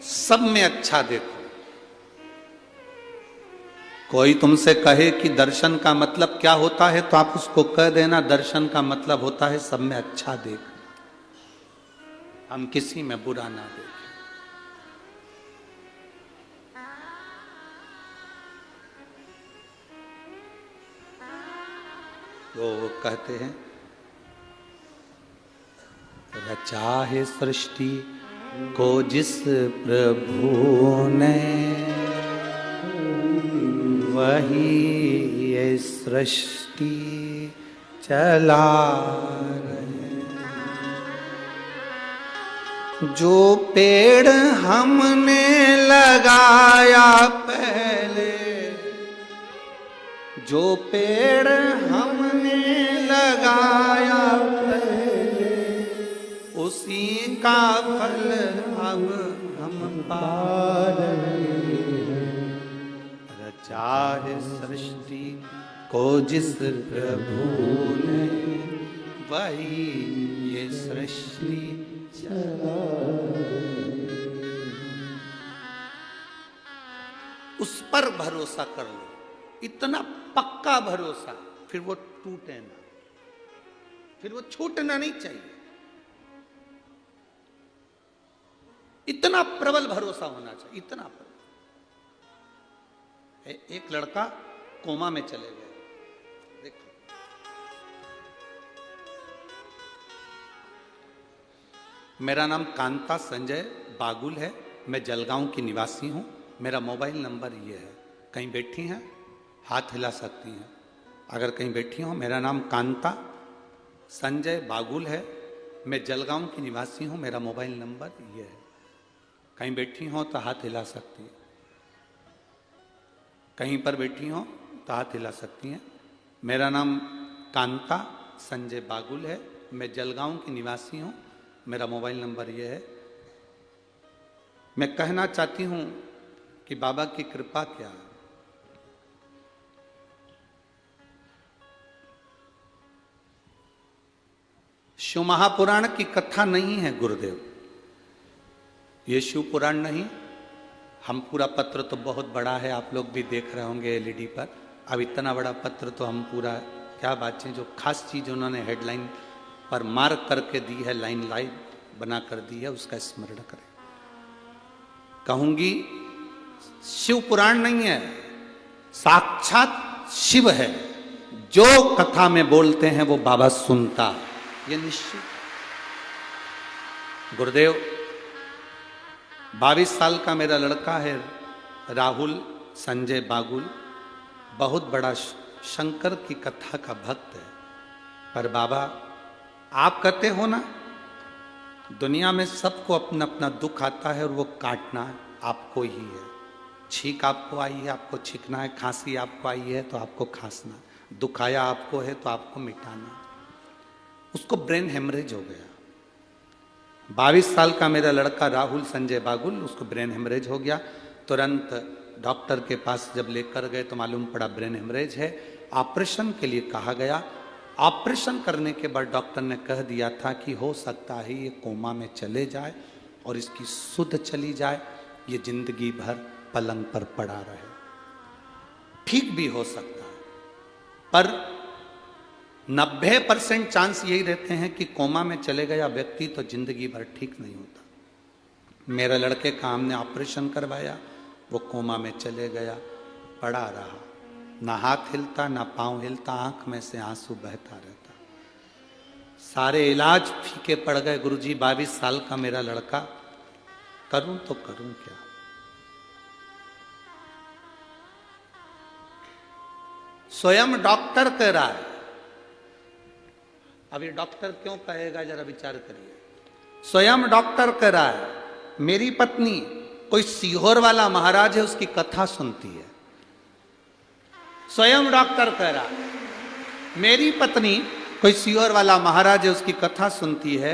सब में अच्छा देखो। कोई तुमसे कहे कि दर्शन का मतलब क्या होता है, तो आप उसको कह देना दर्शन का मतलब होता है सब में अच्छा देखना, हम किसी में बुरा ना देखें। वो कहते हैं रचा है सृष्टि को जिस प्रभु ने, वही ये सृष्टि चला रहे। जो पेड़ हमने लगाया पहले, जो पेड़ हमने लगाया पहले, उसी का फल अब हम पा रहे हैं। रचा है सृष्टि को जिस प्रभु ने, वही ये सृष्टि चला रहे। उस पर भरोसा कर लो, इतना पक्का भरोसा, फिर वो टूटे ना, फिर वो छूटना नहीं चाहिए। इतना प्रबल भरोसा होना चाहिए, इतना प्रबल। एक लड़का कोमा में चले गए, देखो मेरा नाम कांता संजय बागुल है, मैं जलगांव की निवासी हूं। मेरा मोबाइल नंबर ये है, कहीं बैठी हैं हाथ हिला सकती हैं। अगर कहीं बैठी हो, मेरा नाम कांता संजय बागुल है, मैं जलगांव की निवासी हूं, मेरा मोबाइल नंबर ये है। कहीं बैठी हो तो हाथ हिला सकती हैं, कहीं पर बैठी हो तो हाथ हिला सकती हैं। मेरा नाम कांता संजय बागुल है, मैं जलगांव की निवासी हूं, मेरा मोबाइल नंबर ये है। मैं कहना चाहती हूं कि बाबा की कृपा क्या है। शिव महापुराण की कथा नहीं है गुरुदेव, ये शिव पुराण नहीं, हम पूरा पत्र तो बहुत बड़ा है, आप लोग भी देख रहे होंगे एलईडी पर। अब इतना बड़ा पत्र तो हम पूरा क्या बात है, जो खास चीज उन्होंने हेडलाइन पर मार्क करके दी है, लाइन लाइन बना कर दी है, उसका स्मरण करें। कहूंगी शिव पुराण नहीं है, साक्षात शिव है। जो कथा में बोलते हैं वो बाबा सुनता, ये निश्चित। गुरुदेव 22 साल का मेरा लड़का है राहुल संजय बागुल, बहुत बड़ा शंकर की कथा का भक्त है। पर बाबा आप कहते हो ना, दुनिया में सबको अपना अपना दुख आता है और वो काटना आपको ही है। छींक आपको आई है, आपको छींकना है। खांसी आपको आई है तो आपको खांसना, दुख आया आपको है तो आपको मिटाना। उसको ब्रेन हेमरेज हो गया। 22 साल का मेरा लड़का राहुल संजय बागुल, उसको ब्रेन हेमरेज हो गया। तुरंत डॉक्टर के पास जब लेकर गए तो मालूम पड़ा ब्रेन हेमरेज है। ऑपरेशन के लिए कहा गया। ऑपरेशन करने के बाद डॉक्टर ने कह दिया था कि हो सकता है ये कोमा में चले जाए और इसकी सुध चली जाए, ये जिंदगी भर पलंग पर पड़ा रहे। ठीक भी हो सकता है, पर 90% चांस यही रहते हैं कि कोमा में चले गया व्यक्ति तो जिंदगी भर ठीक नहीं होता। मेरे लड़के का हमने ऑपरेशन करवाया, वो कोमा में चले गया, पड़ा रहा, ना हाथ हिलता ना पांव हिलता, आंख में से आंसू बहता रहता। सारे इलाज फीके पड़ गए। गुरुजी 22 साल का मेरा लड़का, करूं तो करूं क्या। स्वयं डॉक्टर कह रहा है। अब ये डॉक्टर क्यों कहेगा, जरा विचार करिए। स्वयं डॉक्टर कह रहा है, मेरी पत्नी कोई सीहोर वाला महाराज है, उसकी कथा सुनती है। स्वयं डॉक्टर कह रहा है, मेरी पत्नी कोई सीहोर वाला महाराज है, उसकी कथा सुनती है।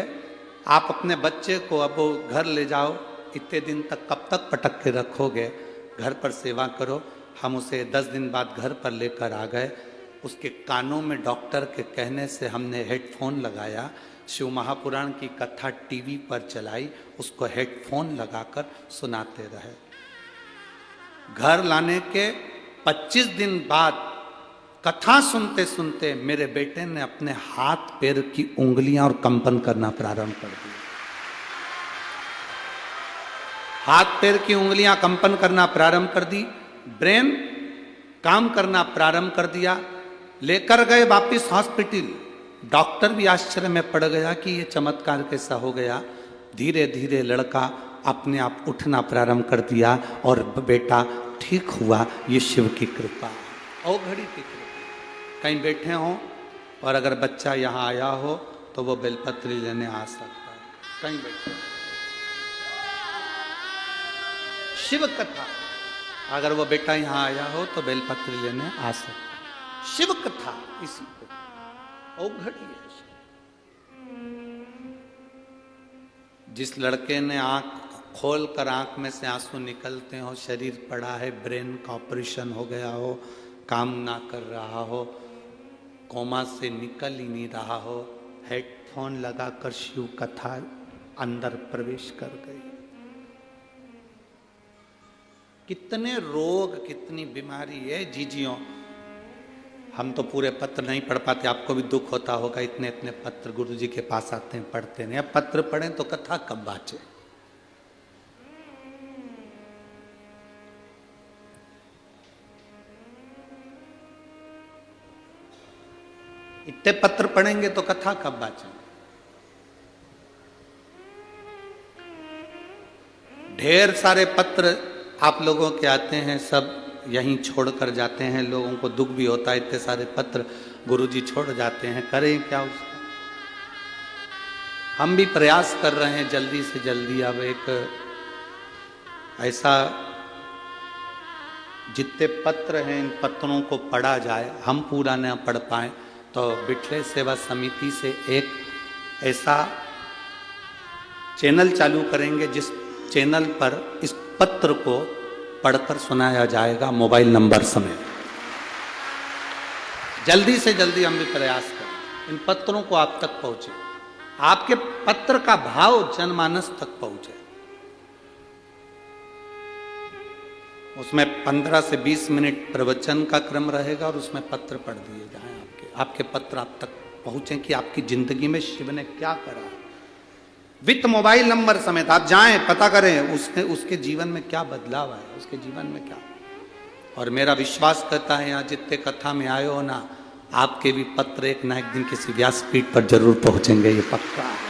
आप अपने बच्चे को अब घर ले जाओ, इतने दिन तक कब तक पटक के रखोगे, घर पर सेवा करो। हम उसे 10 दिन बाद घर पर लेकर आ गए। उसके कानों में डॉक्टर के कहने से हमने हेडफोन लगाया, शिव महापुराण की कथा टीवी पर चलाई, उसको हेडफोन लगाकर सुनाते रहे। घर लाने के 25 दिन बाद कथा सुनते सुनते मेरे बेटे ने अपने हाथ पैर की उंगलियां और कंपन करना प्रारंभ कर दिया। हाथ पैर की उंगलियां कंपन करना प्रारंभ कर दी, ब्रेन काम करना प्रारंभ कर दिया। लेकर गए वापिस हॉस्पिटल। डॉक्टर भी आश्चर्य में पड़ गया कि ये चमत्कार कैसा हो गया। धीरे धीरे लड़का अपने आप उठना प्रारंभ कर दिया और बेटा ठीक हुआ। ये शिव की कृपा, औघड़ी की कृपा। कहीं बैठे हो और अगर बच्चा यहाँ आया हो तो वो बेलपत्री लेने आ सकता है। कहीं बैठे शिव कथा, अगर वो बेटा यहाँ आया हो तो बेलपत्री लेने आ सकता है। शिव कथा इसी को औघड़ी है। जिस लड़के ने आंख खोल कर आंख में से आंसू निकलते हो, शरीर पड़ा है, ब्रेन का ऑपरेशन हो गया हो, काम ना कर रहा हो, कोमा से निकल ही नहीं रहा हो, हेडफोन लगाकर शिव कथा अंदर प्रवेश कर गई। कितने रोग, कितनी बीमारी है जीजियों। हम तो पूरे पत्र नहीं पढ़ पाते, आपको भी दुख होता होगा। इतने इतने पत्र गुरुजी के पास आते हैं, पढ़ते नहीं। अब पत्र पढ़ें तो कथा कब बाँचे। इतने पत्र पढ़ेंगे तो कथा कब बाँचे। ढेर सारे पत्र आप लोगों के आते हैं, सब यहीं छोड़कर जाते हैं। लोगों को दुख भी होता है, इतने सारे पत्र गुरुजी छोड़ जाते हैं, करें क्या उसका। हम भी प्रयास कर रहे हैं जल्दी से जल्दी। अब एक ऐसा, जितने पत्र हैं इन पत्रों को पढ़ा जाए। हम पूरा न पढ़ पाए तो बिठले सेवा समिति से एक ऐसा चैनल चालू करेंगे जिस चैनल पर इस पत्र को पढ़कर सुनाया जाएगा मोबाइल नंबर समेत। जल्दी से जल्दी हम भी प्रयास करें इन पत्रों को आप तक पहुंचे, आपके पत्र का भाव जनमानस तक पहुंचे। उसमें 15 से 20 मिनट प्रवचन का क्रम रहेगा और उसमें पत्र पढ़ दिए जाएं, आपके पत्र आप तक पहुंचे कि आपकी जिंदगी में शिव ने क्या करा, विथ मोबाइल नंबर समेत आप जाएं, पता करें उसके जीवन में क्या बदलाव आया, उसके जीवन में क्या। और मेरा विश्वास करता है यहाँ जितने कथा में आए हो ना, आपके भी पत्र एक ना एक दिन किसी व्यासपीठ पर जरूर पहुंचेंगे, ये पक्का है।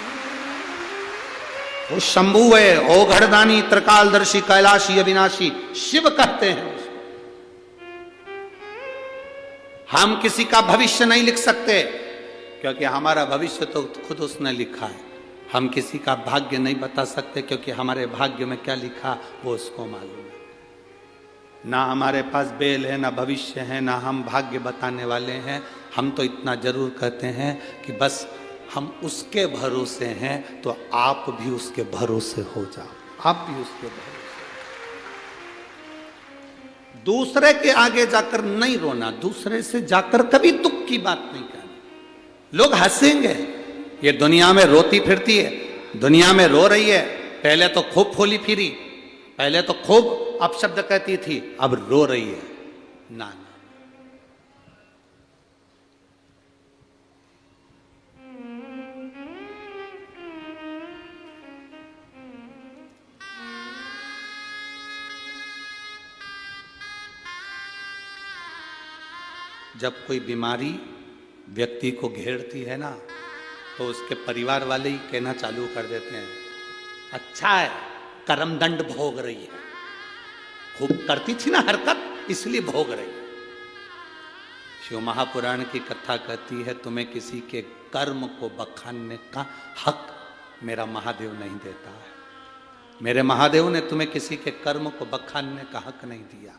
वो शंभु है, ओ घड़दानी, त्रिकालदर्शी, कैलाशी, अविनाशी, शिव कहते हैं उसको। हम किसी का भविष्य नहीं लिख सकते, क्योंकि हमारा भविष्य तो खुद उसने लिखा है। हम किसी का भाग्य नहीं बता सकते, क्योंकि हमारे भाग्य में क्या लिखा वो उसको मालूम है। ना हमारे पास बेल है, ना भविष्य है, ना हम भाग्य बताने वाले हैं। हम तो इतना जरूर कहते हैं कि बस हम उसके भरोसे हैं, तो आप भी उसके भरोसे हो जाओ, आप भी उसके भरोसे। दूसरे के आगे जाकर नहीं रोना, दूसरे से जाकर कभी दुख की बात नहीं करनी। लोग हंसेंगे, ये दुनिया में रोती फिरती है, दुनिया में रो रही है, पहले तो खूब फूली फिरी, पहले तो खूब अपशब्द कहती थी, अब रो रही है ना। जब कोई बीमारी व्यक्ति को घेरती है ना, तो उसके परिवार वाले ही कहना चालू कर देते हैं, अच्छा है कर्मदंड भोग रही है, खूब करती थी ना हरकत, इसलिए भोग रही है। शिव महापुराण की कथा कहती है, तुम्हें किसी के कर्म को बखानने का हक मेरा महादेव नहीं देता है। मेरे महादेव ने तुम्हें किसी के कर्म को बखानने का हक नहीं दिया।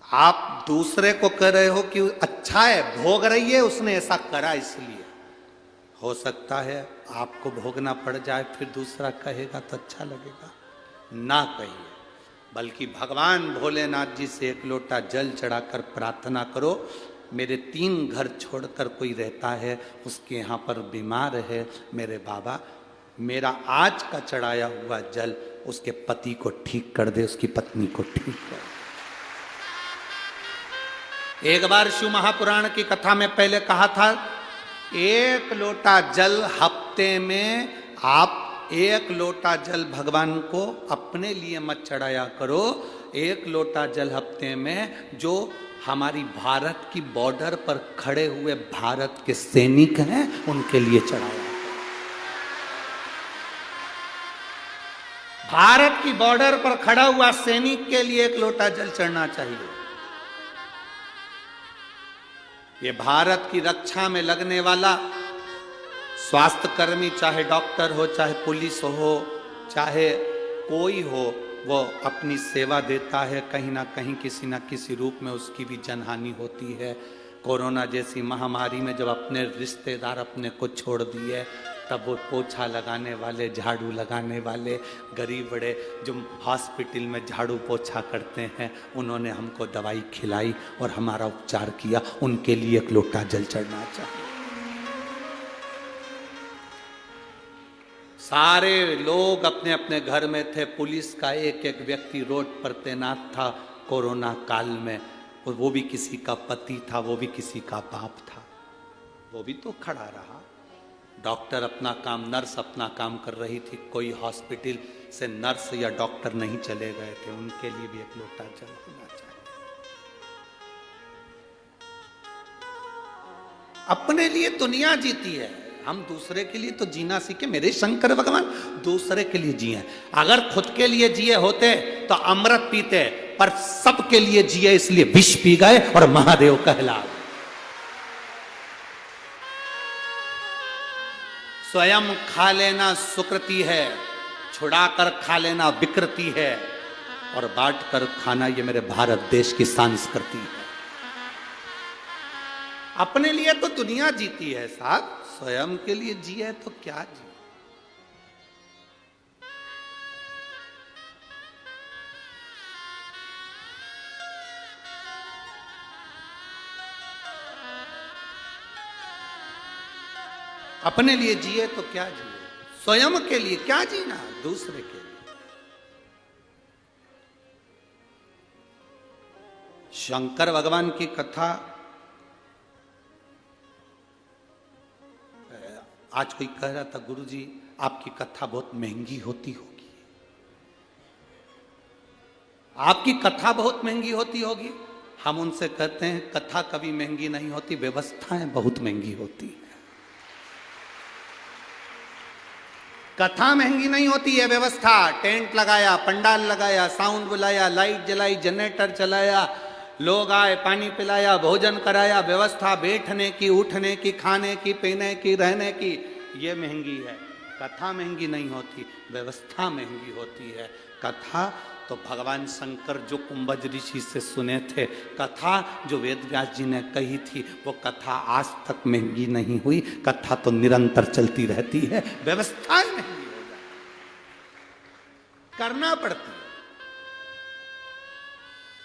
आप दूसरे को कह रहे हो कि अच्छा है, भोग रही है, उसने ऐसा करा इसलिए। हो सकता है आपको भोगना पड़ जाए, फिर दूसरा कहेगा तो अच्छा लगेगा, ना कहिए। बल्कि भगवान भोलेनाथ जी से एक लोटा जल चढ़ाकर प्रार्थना करो, मेरे 3 घर छोड़कर कोई रहता है, उसके यहाँ पर बीमार है, मेरे बाबा मेरा आज का चढ़ाया हुआ जल उसके पति को ठीक कर दे, उसकी पत्नी को ठीक कर दे। एक बार शिव महापुराण की कथा में पहले कहा था, 1 लोटा जल हफ्ते में आप 1 लोटा जल भगवान को अपने लिए मत चढ़ाया करो, 1 लोटा जल हफ्ते में जो हमारी भारत की बॉर्डर पर खड़े हुए भारत के सैनिक हैं उनके लिए चढ़ाया। भारत की बॉर्डर पर खड़ा हुआ सैनिक के लिए 1 लोटा जल चढ़ना चाहिए। ये भारत की रक्षा में लगने वाला स्वास्थ्य कर्मी, चाहे डॉक्टर हो, चाहे पुलिस हो, चाहे कोई हो, वो अपनी सेवा देता है। कहीं ना कहीं किसी ना किसी रूप में उसकी भी जनहानि होती है। कोरोना जैसी महामारी में जब अपने रिश्तेदार अपने को छोड़ दिए, तब वो पोछा लगाने वाले, झाड़ू लगाने वाले, गरीब बड़े जो हॉस्पिटल में झाड़ू पोछा करते हैं, उन्होंने हमको दवाई खिलाई और हमारा उपचार किया, उनके लिए 1 लोटा जल चढ़ना चाहिए। सारे लोग अपने अपने घर में थे, पुलिस का एक एक व्यक्ति रोड पर तैनात था कोरोना काल में, और वो भी किसी का पति था, वो भी किसी का बाप था, वो भी तो खड़ा रहा। डॉक्टर अपना काम, नर्स अपना काम कर रही थी, कोई हॉस्पिटल से नर्स या डॉक्टर नहीं चले गए थे, उनके लिए भी 1 लोटा जल होना चाहिए। अपने लिए दुनिया जीती है, हम दूसरे के लिए तो जीना सीखे। मेरे शंकर भगवान दूसरे के लिए जिए। अगर खुद के लिए जिए होते तो अमृत पीते, पर सबके लिए जिए इसलिए विष पी गए और महादेव कहला गए। स्वयं खा लेना सुकृति है, छुड़ाकर खा लेना विकृति है, और बांट कर खाना ये मेरे भारत देश की संस्कृति है। अपने लिए तो दुनिया जीती है साहब, स्वयं के लिए जिए तो क्या जी। अपने लिए जिए तो क्या जिए, स्वयं के लिए क्या जीना, दूसरे के लिए। शंकर भगवान की कथा आज कोई कह रहा था, गुरुजी आपकी कथा बहुत महंगी होती होगी, आपकी कथा बहुत महंगी होती होगी। हम उनसे कहते हैं कथा कभी महंगी नहीं होती, व्यवस्थाएं बहुत महंगी होती है। कथा महंगी नहीं होती है, व्यवस्था, टेंट लगाया, पंडाल लगाया, साउंड बुलाया, लाइट जलाई, जनरेटर चलाया, लोग आए, पानी पिलाया, भोजन कराया, व्यवस्था बैठने की, उठने की, खाने की, पीने की, रहने की, ये महंगी है। कथा महंगी नहीं होती, व्यवस्था महंगी होती है। कथा तो भगवान शंकर जो कुंभज ऋषि से सुने थे, कथा जो वेद व्यास जी ने कही थी, वो कथा आज तक महंगी नहीं हुई। कथा तो निरंतर चलती रहती है, व्यवस्थाएं महंगी हो जाती, करना पड़ती है।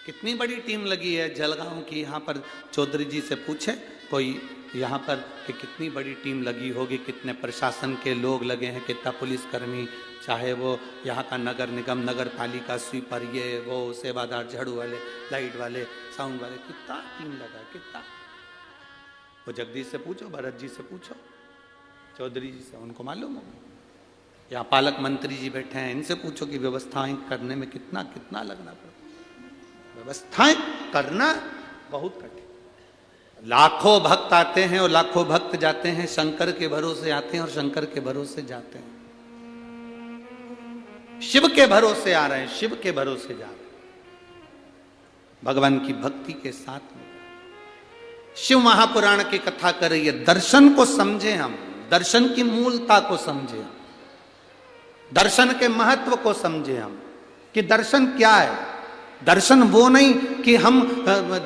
कितनी बड़ी टीम लगी है जलगांव की, यहाँ पर चौधरी जी से पूछे कोई यहाँ पर कि कितनी बड़ी टीम लगी होगी, कितने प्रशासन के लोग लगे हैं, कितना पुलिसकर्मी, चाहे वो यहाँ का नगर निगम, नगर पालिका, स्वीपर, ये वो, सेवादार, झाड़ू वाले, लाइट वाले, साउंड वाले, कितना टीम लगा, कितना। वो जगदीश से पूछो, भरत जी से पूछो, चौधरी जी से, उनको मालूम होगा। यहाँ पालक मंत्री जी बैठे हैं, इनसे पूछो कि व्यवस्थाएं करने में कितना कितना लगना पड़ता। व्यवस्थाएं करना बहुत कठिन। लाखों भक्त आते हैं और लाखों भक्त जाते हैं, शंकर के भरोसे आते हैं और शंकर के भरोसे जाते हैं। शिव के भरोसे आ रहे हैं, शिव के भरोसे जा रहे हैं, भगवान की भक्ति के साथ में। शिव महापुराण की कथा कर रही है, दर्शन को समझे हम, दर्शन की मूलता को समझे हम, दर्शन के महत्व को समझे हम कि दर्शन क्या है। दर्शन वो नहीं कि हम,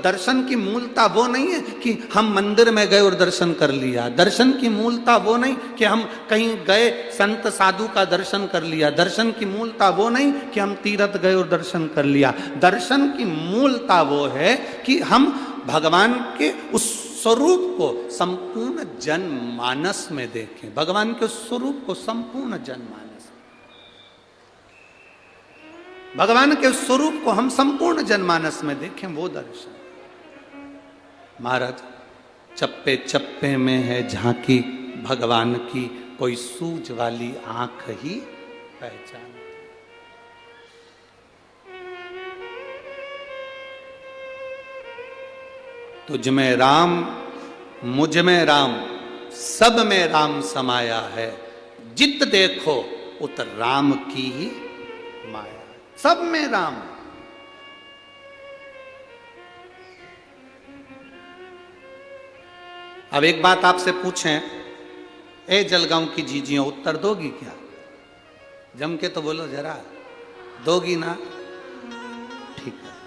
दर्शन की मूलता वो नहीं है कि हम मंदिर में गए और दर्शन कर लिया। दर्शन की मूलता वो नहीं कि हम कहीं गए, संत साधु का दर्शन कर लिया। दर्शन की मूलता वो नहीं कि हम तीर्थ गए और दर्शन कर लिया। दर्शन की मूलता वो है कि हम भगवान के उस स्वरूप को संपूर्ण जनमानस में देखें, भगवान के उस स्वरूप को संपूर्ण जनमानस, भगवान के स्वरूप को हम संपूर्ण जनमानस में देखें, वो दर्शन। महाराज, चप्पे चप्पे में है झांकी भगवान की, कोई सूझ वाली आंख ही पहचान। तुझ में राम, मुझ में राम, सब में राम समाया है। जित देखो उत राम की ही माया, सब में राम। अब एक बात आपसे पूछें, ए जलगांव की जीजियों, उत्तर दोगी क्या? जम के तो बोलो जरा, दोगी ना? ठीक है।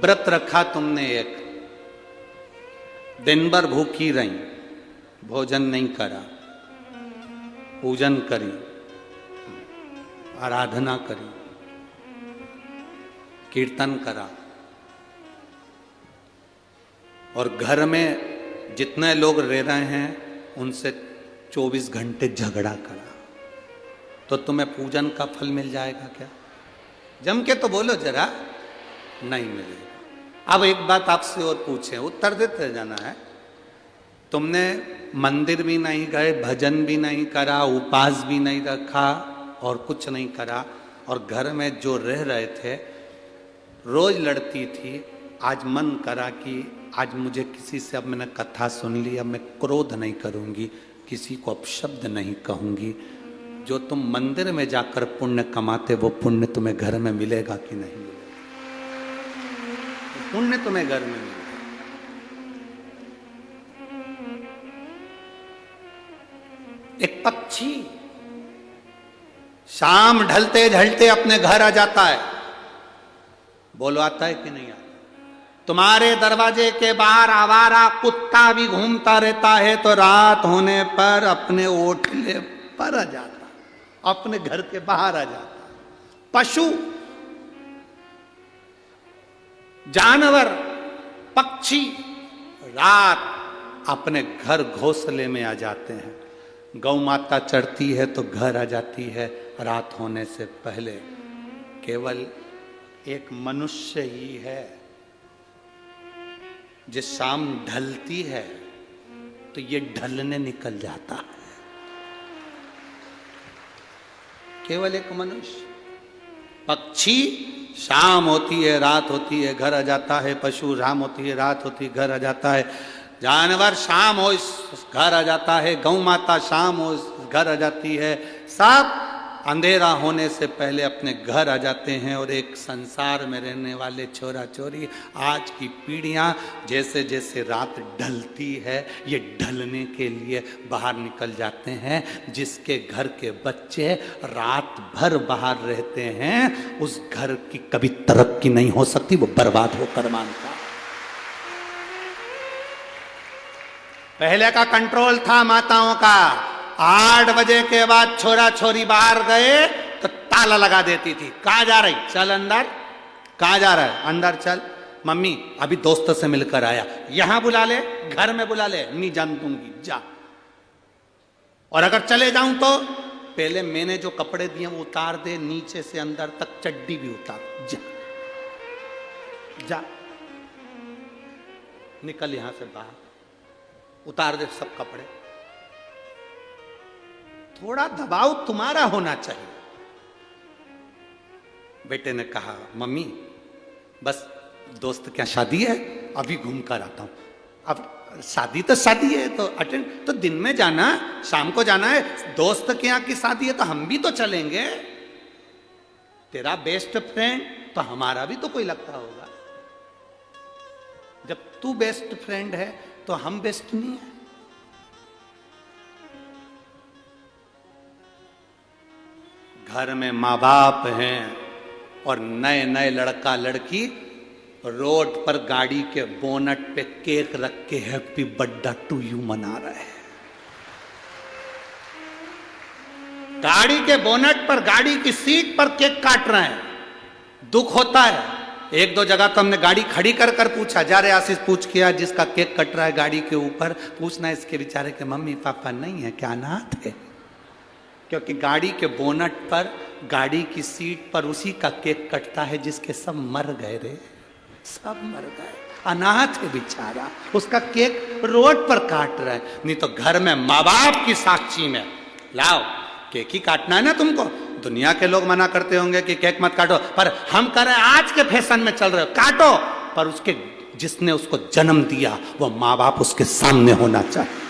व्रत रखा तुमने, एक दिन भर भूखी रही, भोजन नहीं करा, पूजन करी, आराधना करी, कीर्तन करा, और घर में जितने लोग रह रहे हैं उनसे 24 घंटे झगड़ा करा, तो तुम्हें पूजन का फल मिल जाएगा क्या? जम के तो बोलो जरा, नहीं मिलेगा। अब एक बात आपसे और पूछें, उत्तर देते जाना है। तुमने मंदिर भी नहीं गए, भजन भी नहीं करा, उपास भी नहीं रखा और कुछ नहीं करा, और घर में जो रह रहे थे, रोज लड़ती थी, आज मन करा कि आज मुझे किसी से, अब मैंने कथा सुन ली, अब मैं क्रोध नहीं करूंगी, किसी को अपशब्द नहीं कहूंगी। जो तुम मंदिर में जाकर पुण्य कमाते, वो पुण्य तुम्हें घर में मिलेगा कि नहीं मिलेगा? पुण्य तुम्हें घर में मिलेगा। एक पक्षी शाम ढलते ढलते अपने घर आ जाता है, बोलो आता है कि नहीं आता? तुम्हारे दरवाजे के बाहर आवारा कुत्ता भी घूमता रहता है, तो रात होने पर अपने ओटले पर आ जाता, अपने घर के बाहर आ जाता। पशु, जानवर, पक्षी रात अपने घर घोंसले में आ जाते हैं। गौ माता चढ़ती है तो घर आ जाती है रात होने से पहले। केवल एक मनुष्य ही है जिस शाम ढलती है तो ये ढलने निकल जाता है। केवल एक मनुष्य। पक्षी शाम होती है रात होती है घर आ जाता है, पशु शाम होती है रात होती है घर आ जाता है, जानवर शाम हो घर आ जाता है, गौ माता शाम हो घर आ जाती है, सब अंधेरा होने से पहले अपने घर आ जाते हैं। और एक संसार में रहने वाले छोरा छोरी आज की पीढ़ियां जैसे जैसे रात ढलती है ये ढलने के लिए बाहर निकल जाते हैं। जिसके घर के बच्चे रात भर बाहर रहते हैं उस घर की कभी तरक्की नहीं हो सकती, वो बर्बाद होकर मानता। पहले का कंट्रोल था माताओं का, 8 बजे के बाद छोरा छोरी बाहर गए तो ताला लगा देती थी। कहाँ जा रही? चल अंदर। कहाँ जा रहा है? अंदर चल। मम्मी अभी दोस्त से मिलकर आया, यहां बुला ले, घर में बुला ले, नहीं जान दूंगी, जा। और अगर चले जाऊं तो पहले मैंने जो कपड़े दिए वो उतार दे, नीचे से अंदर तक चड्डी भी उतार, जा जा, निकल यहां से बाहर, उतार दे सब कपड़े। थोड़ा दबाव तुम्हारा होना चाहिए। बेटे ने कहा मम्मी बस दोस्त क्या शादी है, अभी घूम कर आता हूं। अब शादी तो शादी है तो अटेंड तो दिन में जाना, शाम को जाना है। दोस्त के यहाँ की शादी है तो हम भी तो चलेंगे। तेरा बेस्ट फ्रेंड तो हमारा भी तो कोई लगता होगा। जब तू बेस्ट फ्रेंड है तो हम बेस्ट नहीं है। घर में माँ बाप हैं और नए नए लड़का लड़की रोड पर गाड़ी के बोनट पे केक रख के हैप्पी बर्थडे टू यू मना रहे हैं। गाड़ी के बोनट पर, गाड़ी की सीट पर केक काट रहे हैं। दुख होता है। 1-2 जगह तो हमने गाड़ी खड़ी कर कर पूछा, जा रे आशीष पूछ किया, जिसका केक कट रहा है गाड़ी के ऊपर, पूछना इसके बेचारे के मम्मी पापा नहीं है क्या, अनाथ है? क्योंकि गाड़ी के बोनट पर, गाड़ी की सीट पर उसी का केक कटता है जिसके सब मर गए रे, सब मर गए, अनाथ है बेचारा, उसका केक रोड पर काट रहा है। नहीं तो घर में माँ बाप की साक्षी में लाओ केक ही काटना है ना तुमको। दुनिया के लोग मना करते होंगे कि केक मत काटो, पर हम कह रहे हैं आज के फैशन में चल रहे हो, काटो, पर उसके जिसने उसको जन्म दिया वो माँ बाप उसके सामने होना चाहिए।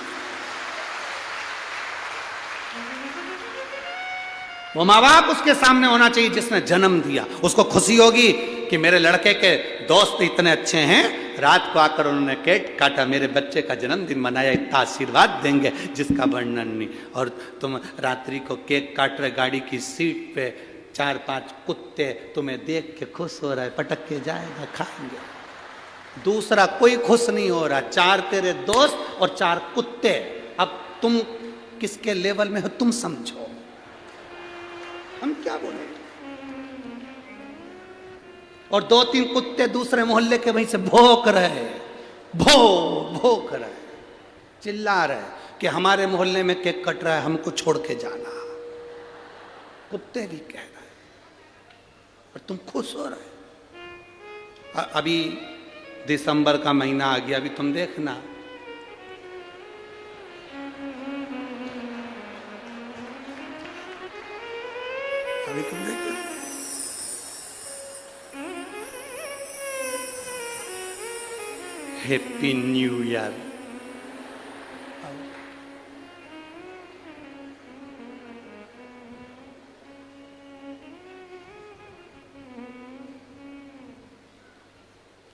वो माँ बाप उसके सामने होना चाहिए जिसने जन्म दिया। उसको खुशी होगी कि मेरे लड़के के दोस्त इतने अच्छे हैं, रात को आकर उन्होंने केक काटा, मेरे बच्चे का जन्मदिन मनाया, इतना आशीर्वाद देंगे जिसका वर्णन नहीं। और तुम रात्रि को केक काट रहे, गाड़ी की सीट पे 4-5 कुत्ते तुम्हें देख के खुश हो रहा है, पटक के जाएगा, खाएंगे। दूसरा कोई खुश नहीं हो रहा, 4 तेरे दोस्त और 4 कुत्ते। अब तुम किसके लेवल में हो तुम समझो, हम क्या बोले। और 2-3 कुत्ते दूसरे मोहल्ले के वहीं से भौंक रहे, भौंक रहे, चिल्ला रहे कि हमारे मोहल्ले में केक कट रहा है, हमको छोड़ के जाना। कुत्ते भी कह रहे और तुम खुश हो रहे। अभी दिसंबर का महीना आ गया, अभी तुम देखना हैप्पी न्यू ईयर।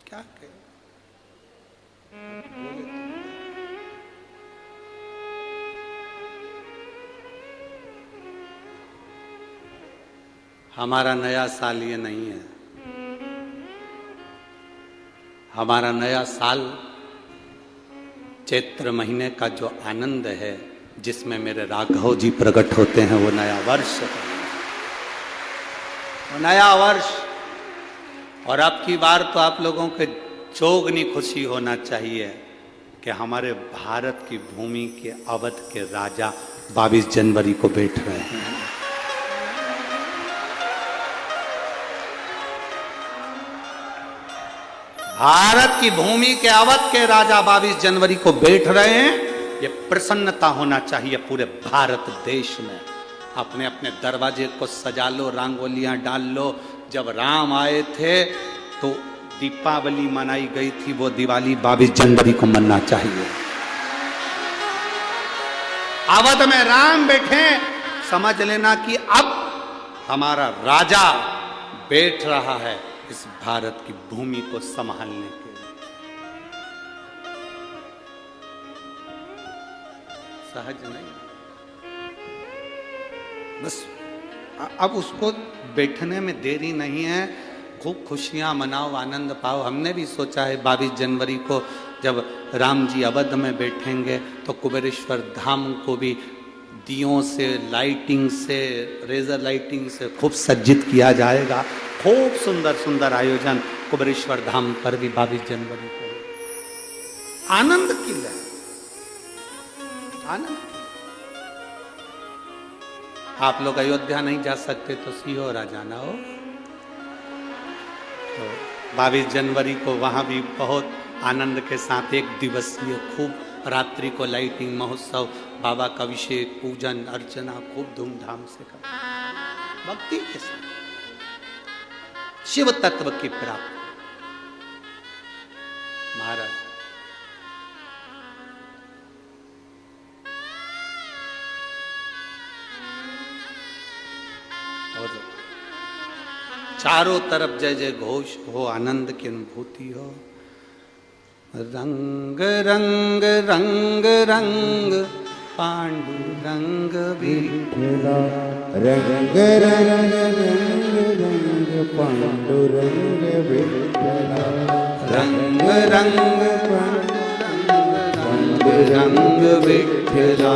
क्या करें? हमारा नया साल ये नहीं है। हमारा नया साल चैत्र महीने का जो आनंद है, जिसमें मेरे राघव जी प्रकट होते हैं, वो नया वर्ष है, वो नया वर्ष। और अब की बार तो आप लोगों के चौगनी खुशी होना चाहिए कि हमारे भारत की भूमि के अवध के राजा 22 जनवरी को बैठ रहे हैं। भारत की भूमि के अवध के राजा 22 जनवरी को बैठ रहे हैं। ये प्रसन्नता होना चाहिए पूरे भारत देश में। अपने अपने दरवाजे को सजा लो, रंगोलियां डाल लो। जब राम आए थे तो दीपावली मनाई गई थी, वो दिवाली 22 जनवरी को मनाना चाहिए। अवध में राम बैठे, समझ लेना कि अब हमारा राजा बैठ रहा है इस भारत की भूमि को संभालने के लिए। सहज नहीं, बस अब उसको बैठने में देरी नहीं है। खूब खुशियां मनाओ, आनंद पाओ। हमने भी सोचा है 22 जनवरी को जब राम जी अवध में बैठेंगे तो कुबेरेश्वर धाम को भी दियों से, लाइटिंग से, रेजर लाइटिंग से खूब सज्जित किया जाएगा। खूब सुंदर सुंदर आयोजन कुबेरेश्वर धाम पर भी 22 जनवरी को। आनंद की लहर, आनंद। आप लोग अयोध्या नहीं जा सकते तो सीहोर आ जाना हो। तो 22 जनवरी को वहां भी बहुत आनंद के साथ एक दिवसीय खूब रात्रि को लाइटिंग महोत्सव, बाबा का अभिषेक, पूजन अर्चना खूब धूमधाम से कर, भक्ति के साथ शिव तत्व की प्राप्ति। महाराज और चारों तरफ जय जय घोष हो, आनंद की अनुभूति हो। रंग रंग रंग रंग पांडुरंग विठला, रंग रंग रंग रंग पांडुरंग विठला, रंग रंग पांडुरंग विठला,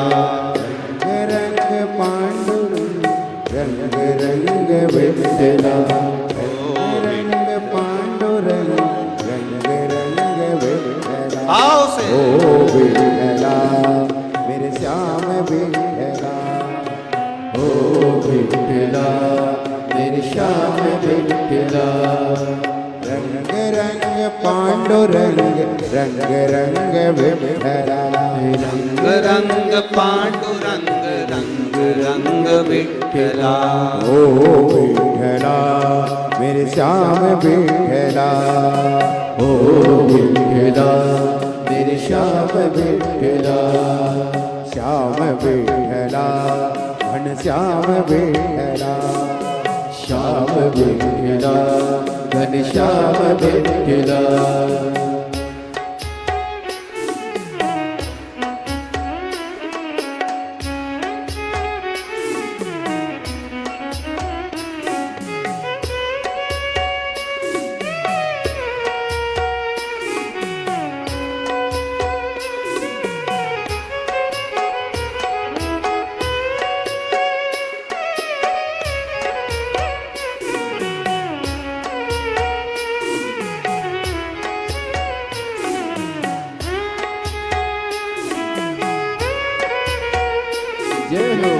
रंग रंग पांडुरंग रंग रंग विठला, रंग पांडुरंग रंग रंग विठला। आओ से ओ विठला मेरे श्याम विठला, ओ विठला मेरे श्याम विठला, रंग रंग पांडुरंग रंग रंग विठला, रंग रंग पांडुरंग रंग रंग विठला। ओ विठला मेरे श्याम विठला, ओ विठला मेरे श्याम विठला, श्याम विठला घन श्याम विठला, श्याम विठला घन श्याम विठला। जय हो।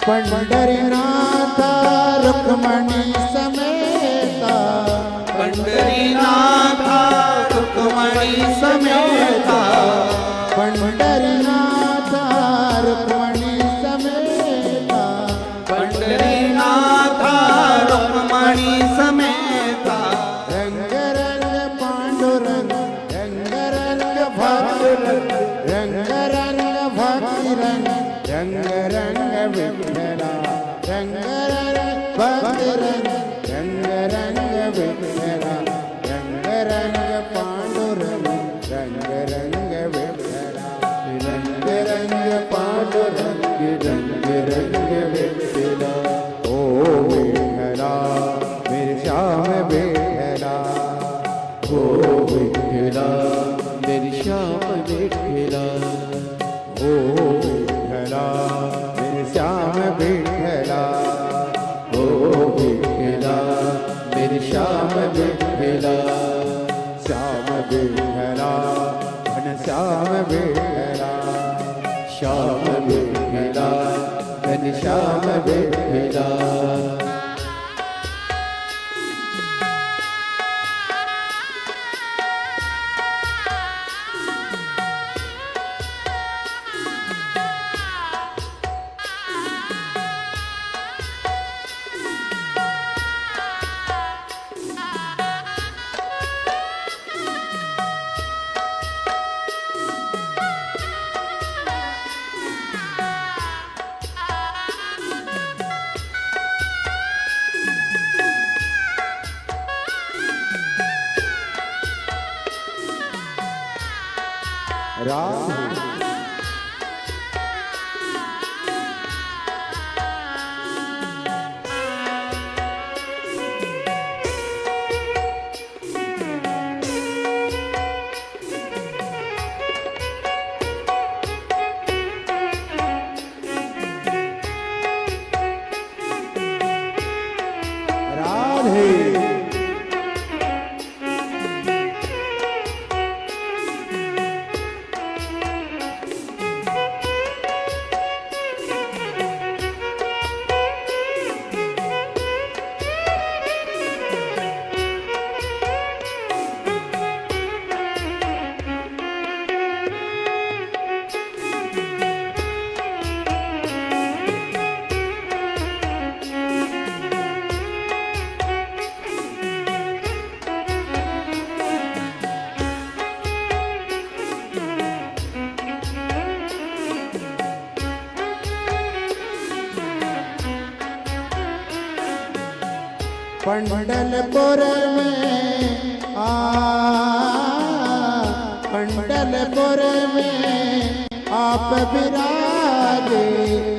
पंढरीनाथ रुक्मणी समेता, पंढरीनाथ रुक्मणी समेता, पंढरीनाथ रुक्मणी समेता, पंढरीनाथ रुक्मणी समेता। रंग रंग पांडुरंग रंग रंग भक्त, रंग रंग भक्त विठ्ठला घनश्याम विठ्ठला श्याम विठ्ठला घनश्याम विठ्ठला राधे राधे पंडलपुर में पंडलपुर में आप विराजे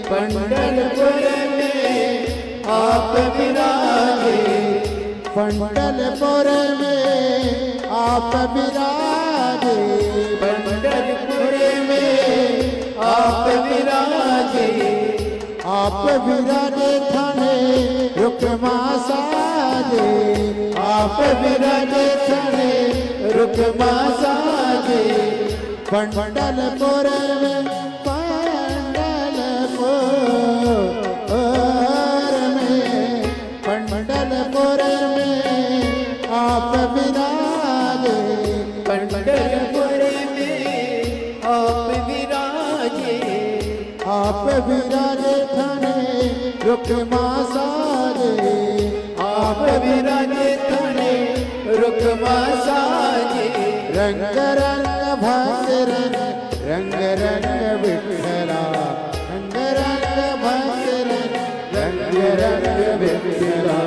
पंडलपुर में आप विराजे पंडलपुर में आप विराजे पंडलपुर में आप विराजे आप विराजे थाने रुकमा साजे आप विराजे थाने रुकमा साजे पंडलपुर में पंडलपुर में आप विराजे पंडलपुर में आप विराजे आप विराजे थाने रुकमा साजे आप विराजे थाने रुकमा साजे रंग रंग भक्त रंग रंग विठ्ठला रंग रंग भक्त रंग रंग विठ्ठला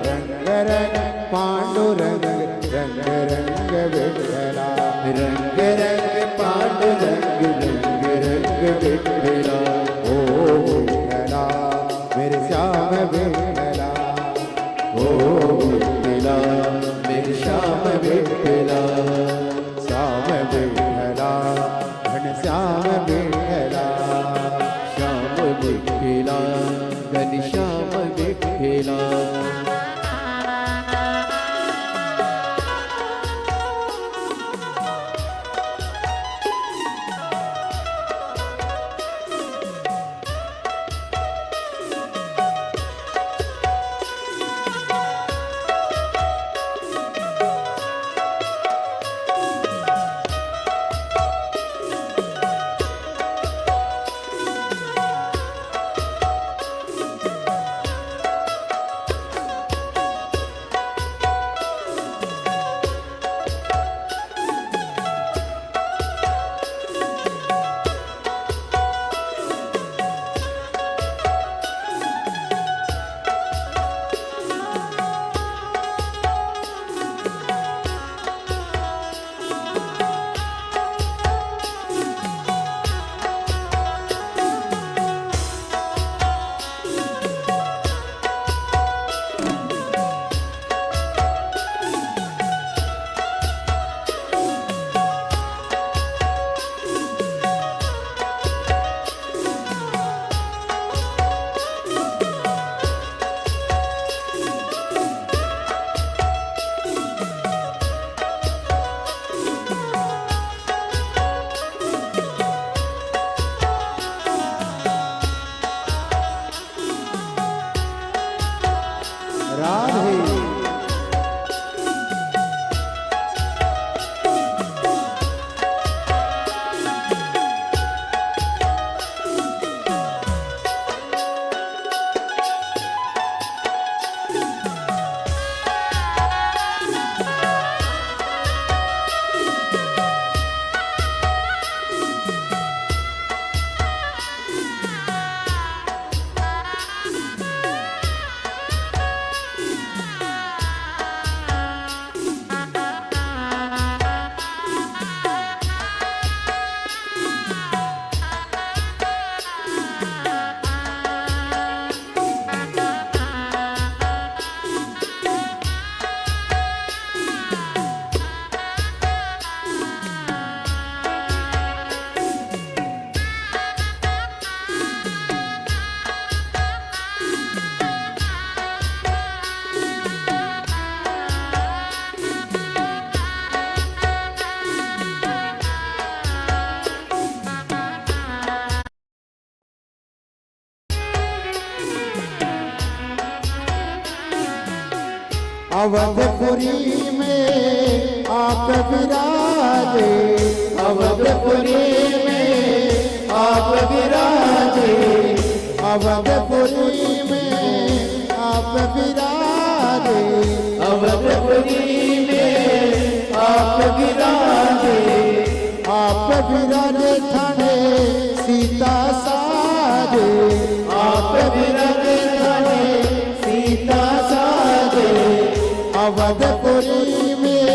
रंग रंग पांडुरंग रंग रंग विठ्ठला रंग रंग पांडुरंग रंग रंग विठ्ठला ओ विठ्ठला मेरे श्याम विठ्ठला ओ विठ्ठला मेरे श्याम विठ्ठला श्याम विठ्ठला घनश्याम विठ्ठला श्याम विठ्ठला घनश्याम विठ्ठला अवधपुरी में आप विराजे, अवधपुरी में आप विराजे, अवधपुरी में आप विराजे, अवधपुरी में आप विराजे, आप विराजे थाने सीता साजे, आप विराजे थाने सीता साजे, अवधपुरी में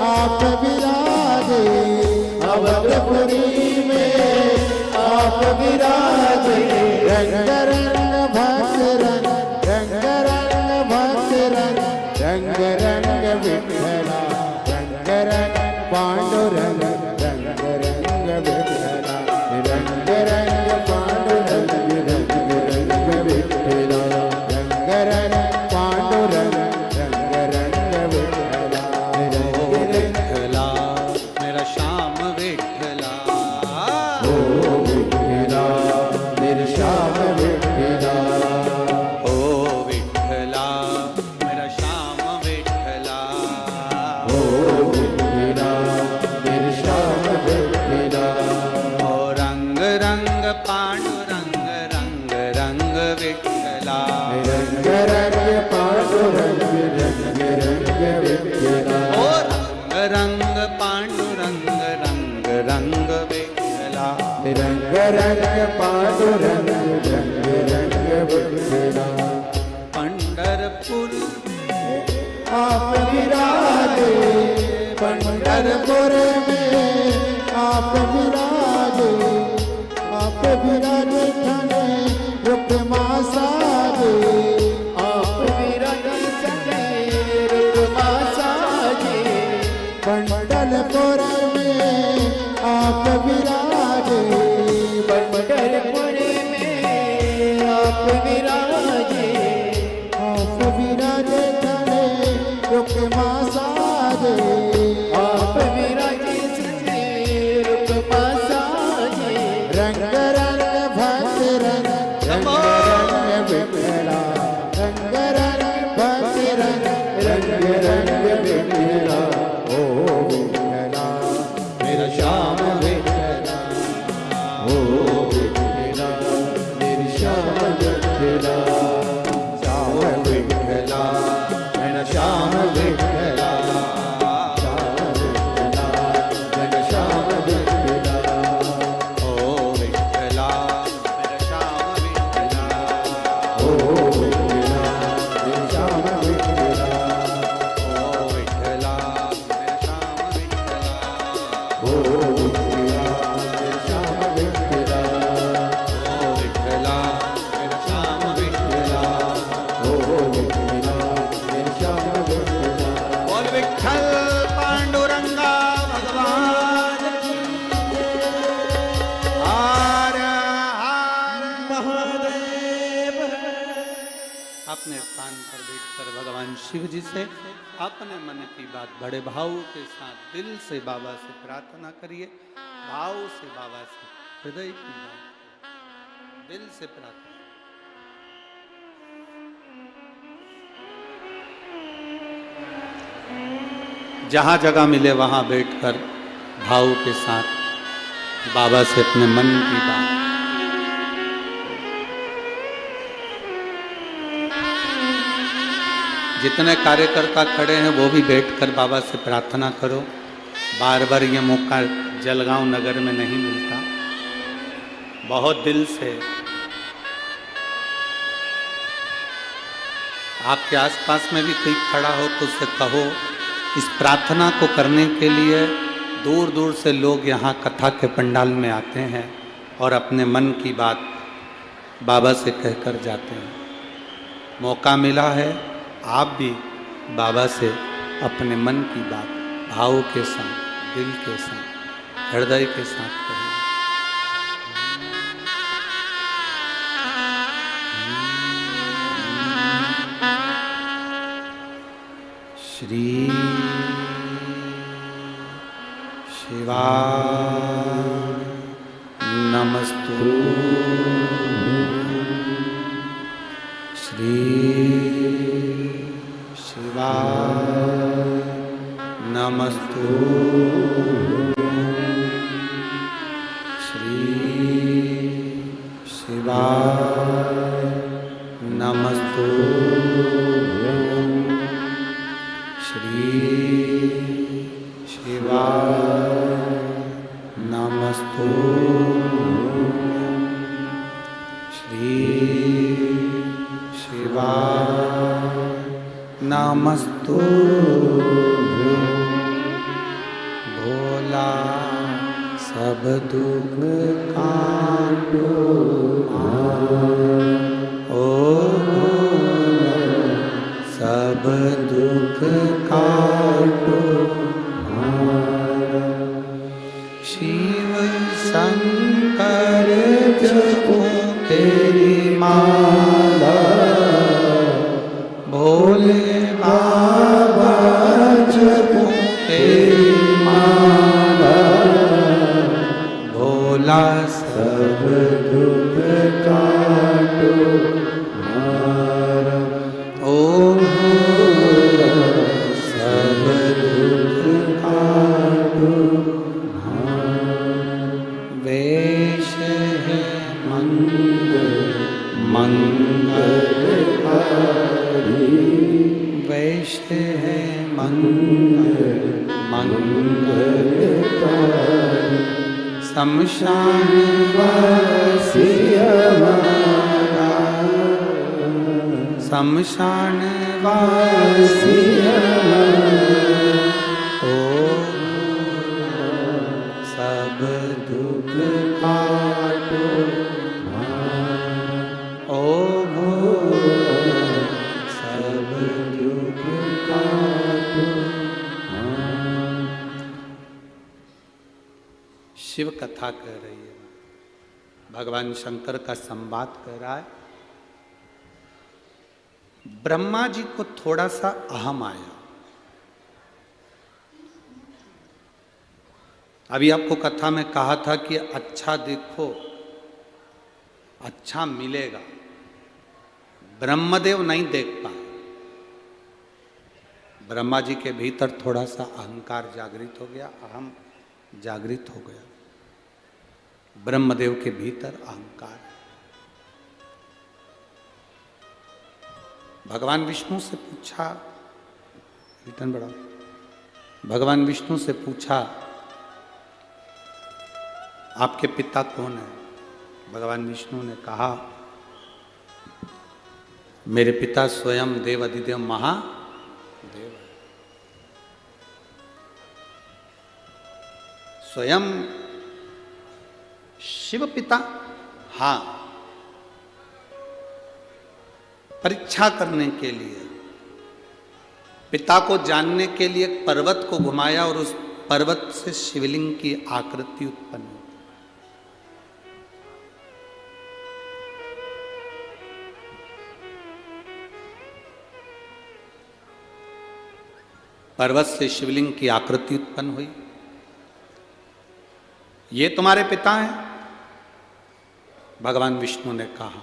आप विराजे, अवधपुरी में आप विराजे, रंग रंग भक्त रंग, रंग रंग भक्त रंग, रंग रंग विठ्ठला, रंग रंग पांडुरंग, रंग रंग विठ्ठला, रंग रंग पांडुरंग, रंग रंग विठ्ठला, रंग रंग पांडुरंग, रंग रंग विठ्ठला, ओ विठ्ठला मेरा श्याम विठ्ठला, ओ विठ्ठला मेरे श्याम विठ्ठला, ओ विठ्ठला मेरा श्याम विठ्ठला, ओ विठ्ठला मेरे श्याम विठ्ठला, ओ रंग रंग पांडुरंग, रंग रंग विठ्ठला, रंग रंग पांडुरंग, रंग रंग विठ्ठला, ओ रंग रंग पांडुरंग, रंग रंग विठ्ठला, रंग रंग पांडुरंग, रंग रंग विठ्ठला, पंढरपुर आप विराजे, पंढरपुर में आप विराजे, आप विराजे थाने रुक्मा साजे, आप विराजे सने रुक्मा साजे, पंढरपुर में आप विराजे, पंढरपुर में आप विराजे, आप विराजे थाने रुक्मा साजे, आप विराजे सने रुक्मा साजे, रंग रंग भक्त रंग, रंग रंग विठ्ठला, रंग रंग भक्त रंग, रंग रंग विठ्ठला, ओ विठ्ठला मेरा श्याम विठ्ठला, ओ विठ्ठला मेरे श्याम विठ्ठला, श्याम विठ्ठला मेरा श्याम विठ्ठला, मेरे श्याम विठ्ठला, ओ विठ्ठला मेरा श्याम विठ्ठला, ओ विठ्ठला मेरे श्याम विठ्ठला, ओ विठ्ठला मेरा श्याम विठ्ठला, ओ विठ्ठला मेरे श्याम विठ्ठला, ओ विठ्ठला मेरा श्याम विठ्ठला, ओ विठ्ठला मेरे श्याम विठ्ठला, बोल विठ्ठल पांडुरंगा भगवान की हर हर महादेव। अपने स्थान पर बैठकर भगवान शिव जी से अपने मन की बात बड़े भाव के साथ दिल से बाबा से प्रार्थना करिए। भाव से बाबा से हृदय की बात दिल से प्रार्थना। जहाँ जगह मिले वहाँ बैठकर भाव के साथ बाबा से अपने मन की बात। जितने कार्यकर्ता खड़े हैं वो भी बैठकर बाबा से प्रार्थना करो। बार बार ये मौका जलगांव नगर में नहीं मिलता। बहुत दिल से आपके आसपास में भी कोई खड़ा हो तो उससे कहो। इस प्रार्थना को करने के लिए दूर दूर से लोग यहाँ कथा के पंडाल में आते हैं और अपने मन की बात बाबा से कहकर जाते हैं। मौका मिला है, आप भी बाबा से अपने मन की बात भाव के साथ, दिल के साथ, हृदय के साथ करें। श्री शिवाय नमस्तु। श्री शिवाय शिवाय नमस्तु श्री शिवाय नमस्तु श्री शिवाय नमस्तु श्री शिवाय नमस्तु भोला सब दुख काटो ओ भोला सब दुख काटो शिव शंकर जपो तेरी माला भोले बाबा जपो तेरी माला भोला सब दुख काटो ओ भोला सब दुख काटो वेश है मंगलकारी वेश है मंगलकारी शमशान वासी हमारा शमशान वासी ओ सब दुख काटो ओ सब दुख काटो। शिव कथा कह रही है, भगवान शंकर का संवाद कर रहा है। ब्रह्मा जी को थोड़ा सा अहम आया। अभी आपको कथा में कहा था कि अच्छा देखो अच्छा मिलेगा। ब्रह्मदेव नहीं देख पाए। ब्रह्मा जी के भीतर थोड़ा सा अहंकार जागृत हो गया, अहम जागृत हो गया। ब्रह्मदेव के भीतर अहंकार। भगवान विष्णु से पूछा, रिटर्न बढ़ाओ। भगवान विष्णु से पूछा आपके पिता कौन है? भगवान विष्णु ने कहा मेरे पिता स्वयं देव अधिदेव महादेव है। स्वयं शिव पिता? हाँ, परीक्षा करने के लिए, पिता को जानने के लिए एक पर्वत को घुमाया और उस पर्वत से शिवलिंग की आकृति उत्पन्न हुई। पर्वत से शिवलिंग की आकृति उत्पन्न हुई। ये तुम्हारे पिता हैं? भगवान विष्णु ने कहा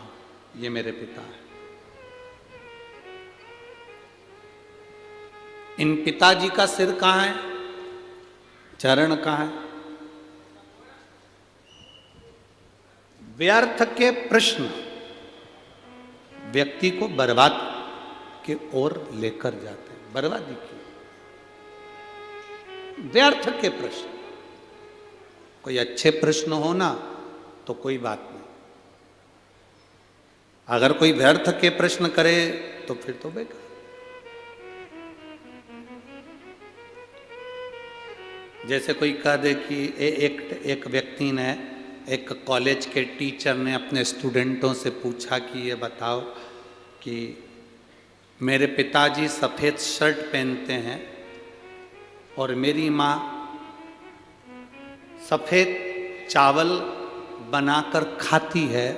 ये मेरे पिता हैं। इन पिताजी का सिर कहाँ है? चरण कहाँ है? व्यर्थ के प्रश्न व्यक्ति को बर्बाद के ओर लेकर जाते हैं, बर्बादी की। व्यर्थ के प्रश्न, कोई अच्छे प्रश्न हो ना तो कोई बात नहीं। अगर कोई व्यर्थ के प्रश्न करे तो फिर तो बेकार। जैसे कोई कह दे कि एक व्यक्ति ने, एक कॉलेज के टीचर ने अपने स्टूडेंटों से पूछा कि ये बताओ कि मेरे पिताजी सफ़ेद शर्ट पहनते हैं और मेरी माँ सफ़ेद चावल बनाकर खाती है,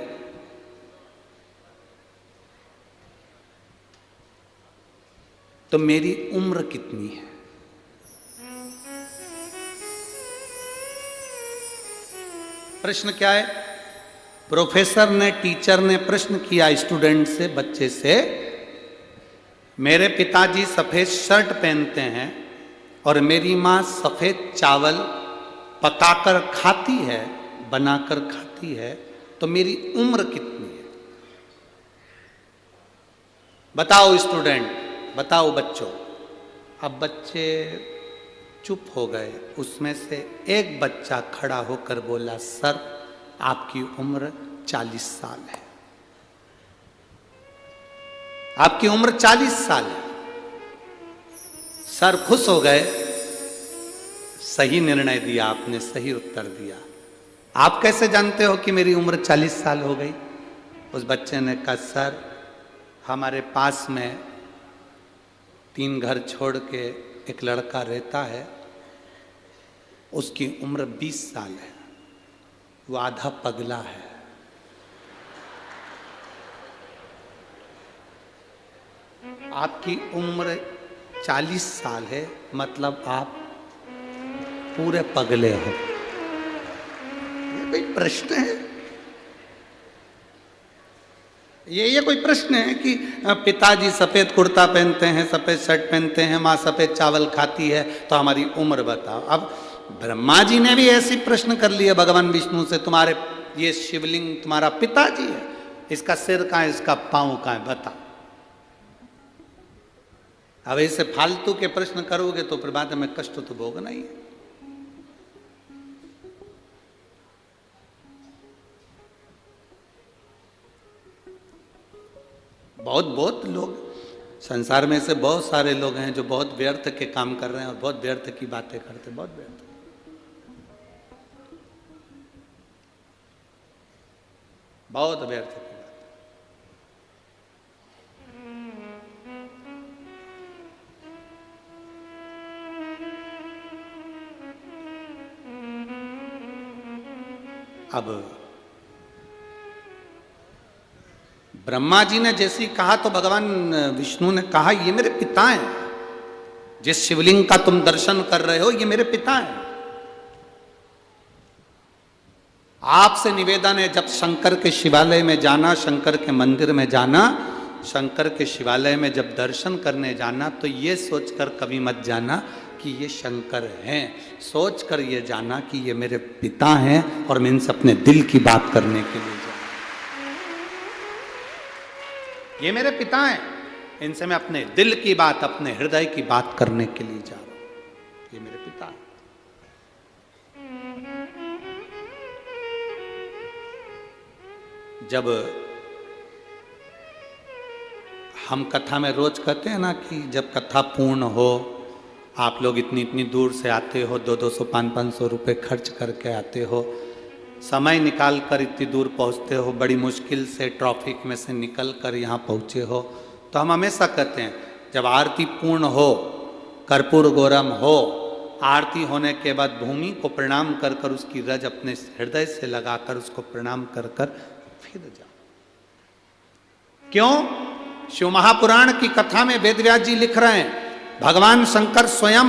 तो मेरी उम्र कितनी है? प्रश्न क्या है? प्रोफेसर ने, टीचर ने प्रश्न किया स्टूडेंट से, बच्चे से, मेरे पिताजी सफेद शर्ट पहनते हैं और मेरी माँ सफेद चावल पकाकर खाती है, बनाकर खाती है, तो मेरी उम्र कितनी है? बताओ स्टूडेंट, बताओ बच्चों। अब बच्चे चुप हो गए। उसमें से एक बच्चा खड़ा होकर बोला, सर आपकी उम्र 40 साल है। आपकी उम्र 40 साल है। सर खुश हो गए, सही निर्णय दिया आपने, सही उत्तर दिया। आप कैसे जानते हो कि मेरी उम्र 40 साल हो गई? उस बच्चे ने कहा, सर हमारे पास में 3 घर छोड़ के एक लड़का रहता है, उसकी उम्र 20 साल है, वो आधा पगला है। आपकी उम्र 40 साल है, मतलब आप पूरे पगले हो। ये कोई प्रश्न है? ये कोई प्रश्न है कि पिताजी सफेद कुर्ता पहनते हैं, सफेद शर्ट पहनते हैं, माँ सफेद चावल खाती है, तो हमारी उम्र बताओ। अब ब्रह्मा जी ने भी ऐसी प्रश्न कर लिया भगवान विष्णु से, तुम्हारे ये शिवलिंग तुम्हारा पिताजी है, इसका सिर कहाँ है, इसका पांव कहाँ है, बता। अब ऐसे फालतू के प्रश्न करोगे तो फिर बाद में कष्ट तो भोगना ही है। बहुत लोग संसार में से बहुत सारे लोग हैं जो बहुत व्यर्थ के काम कर रहे हैं और बहुत व्यर्थ की बातें करते हैं, बहुत व्यर्थ, बहुत व्यर्थ की बात। अब ब्रह्मा जी ने जैसे कहा तो भगवान विष्णु ने कहा, ये मेरे पिता हैं, जिस शिवलिंग का तुम दर्शन कर रहे हो ये मेरे पिता हैं। आपसे निवेदन है, जब शंकर के शिवालय में जाना, शंकर के मंदिर में जाना, शंकर के शिवालय में जब दर्शन करने जाना, तो ये सोचकर कभी मत जाना कि ये शंकर हैं, सोचकर ये जाना कि ये मेरे पिता हैं और मैं इनसे अपने दिल की बात करने के लिए जा, ये मेरे पिता हैं, इनसे मैं अपने दिल की बात, अपने हृदय की बात करने के लिए जा रहा हूं, ये मेरे पिता हैं। जब हम कथा में रोज कहते हैं ना कि जब कथा पूर्ण हो, आप लोग इतनी इतनी दूर से आते हो, 200-200 500-500 रुपये खर्च करके आते हो, समय निकाल कर इतनी दूर पहुंचते हो, बड़ी मुश्किल से ट्रैफिक में से निकल कर यहाँ पहुँचे हो, तो हम हमेशा कहते हैं जब आरती पूर्ण हो, कर्पूर गौरम हो, आरती होने के बाद भूमि को प्रणाम कर कर उसकी रज अपने हृदय से लगाकर उसको प्रणाम कर कर फिर जाओ। क्यों? शिव महापुराण की कथा में वेदव्यास जी लिख रहे हैं, भगवान शंकर स्वयं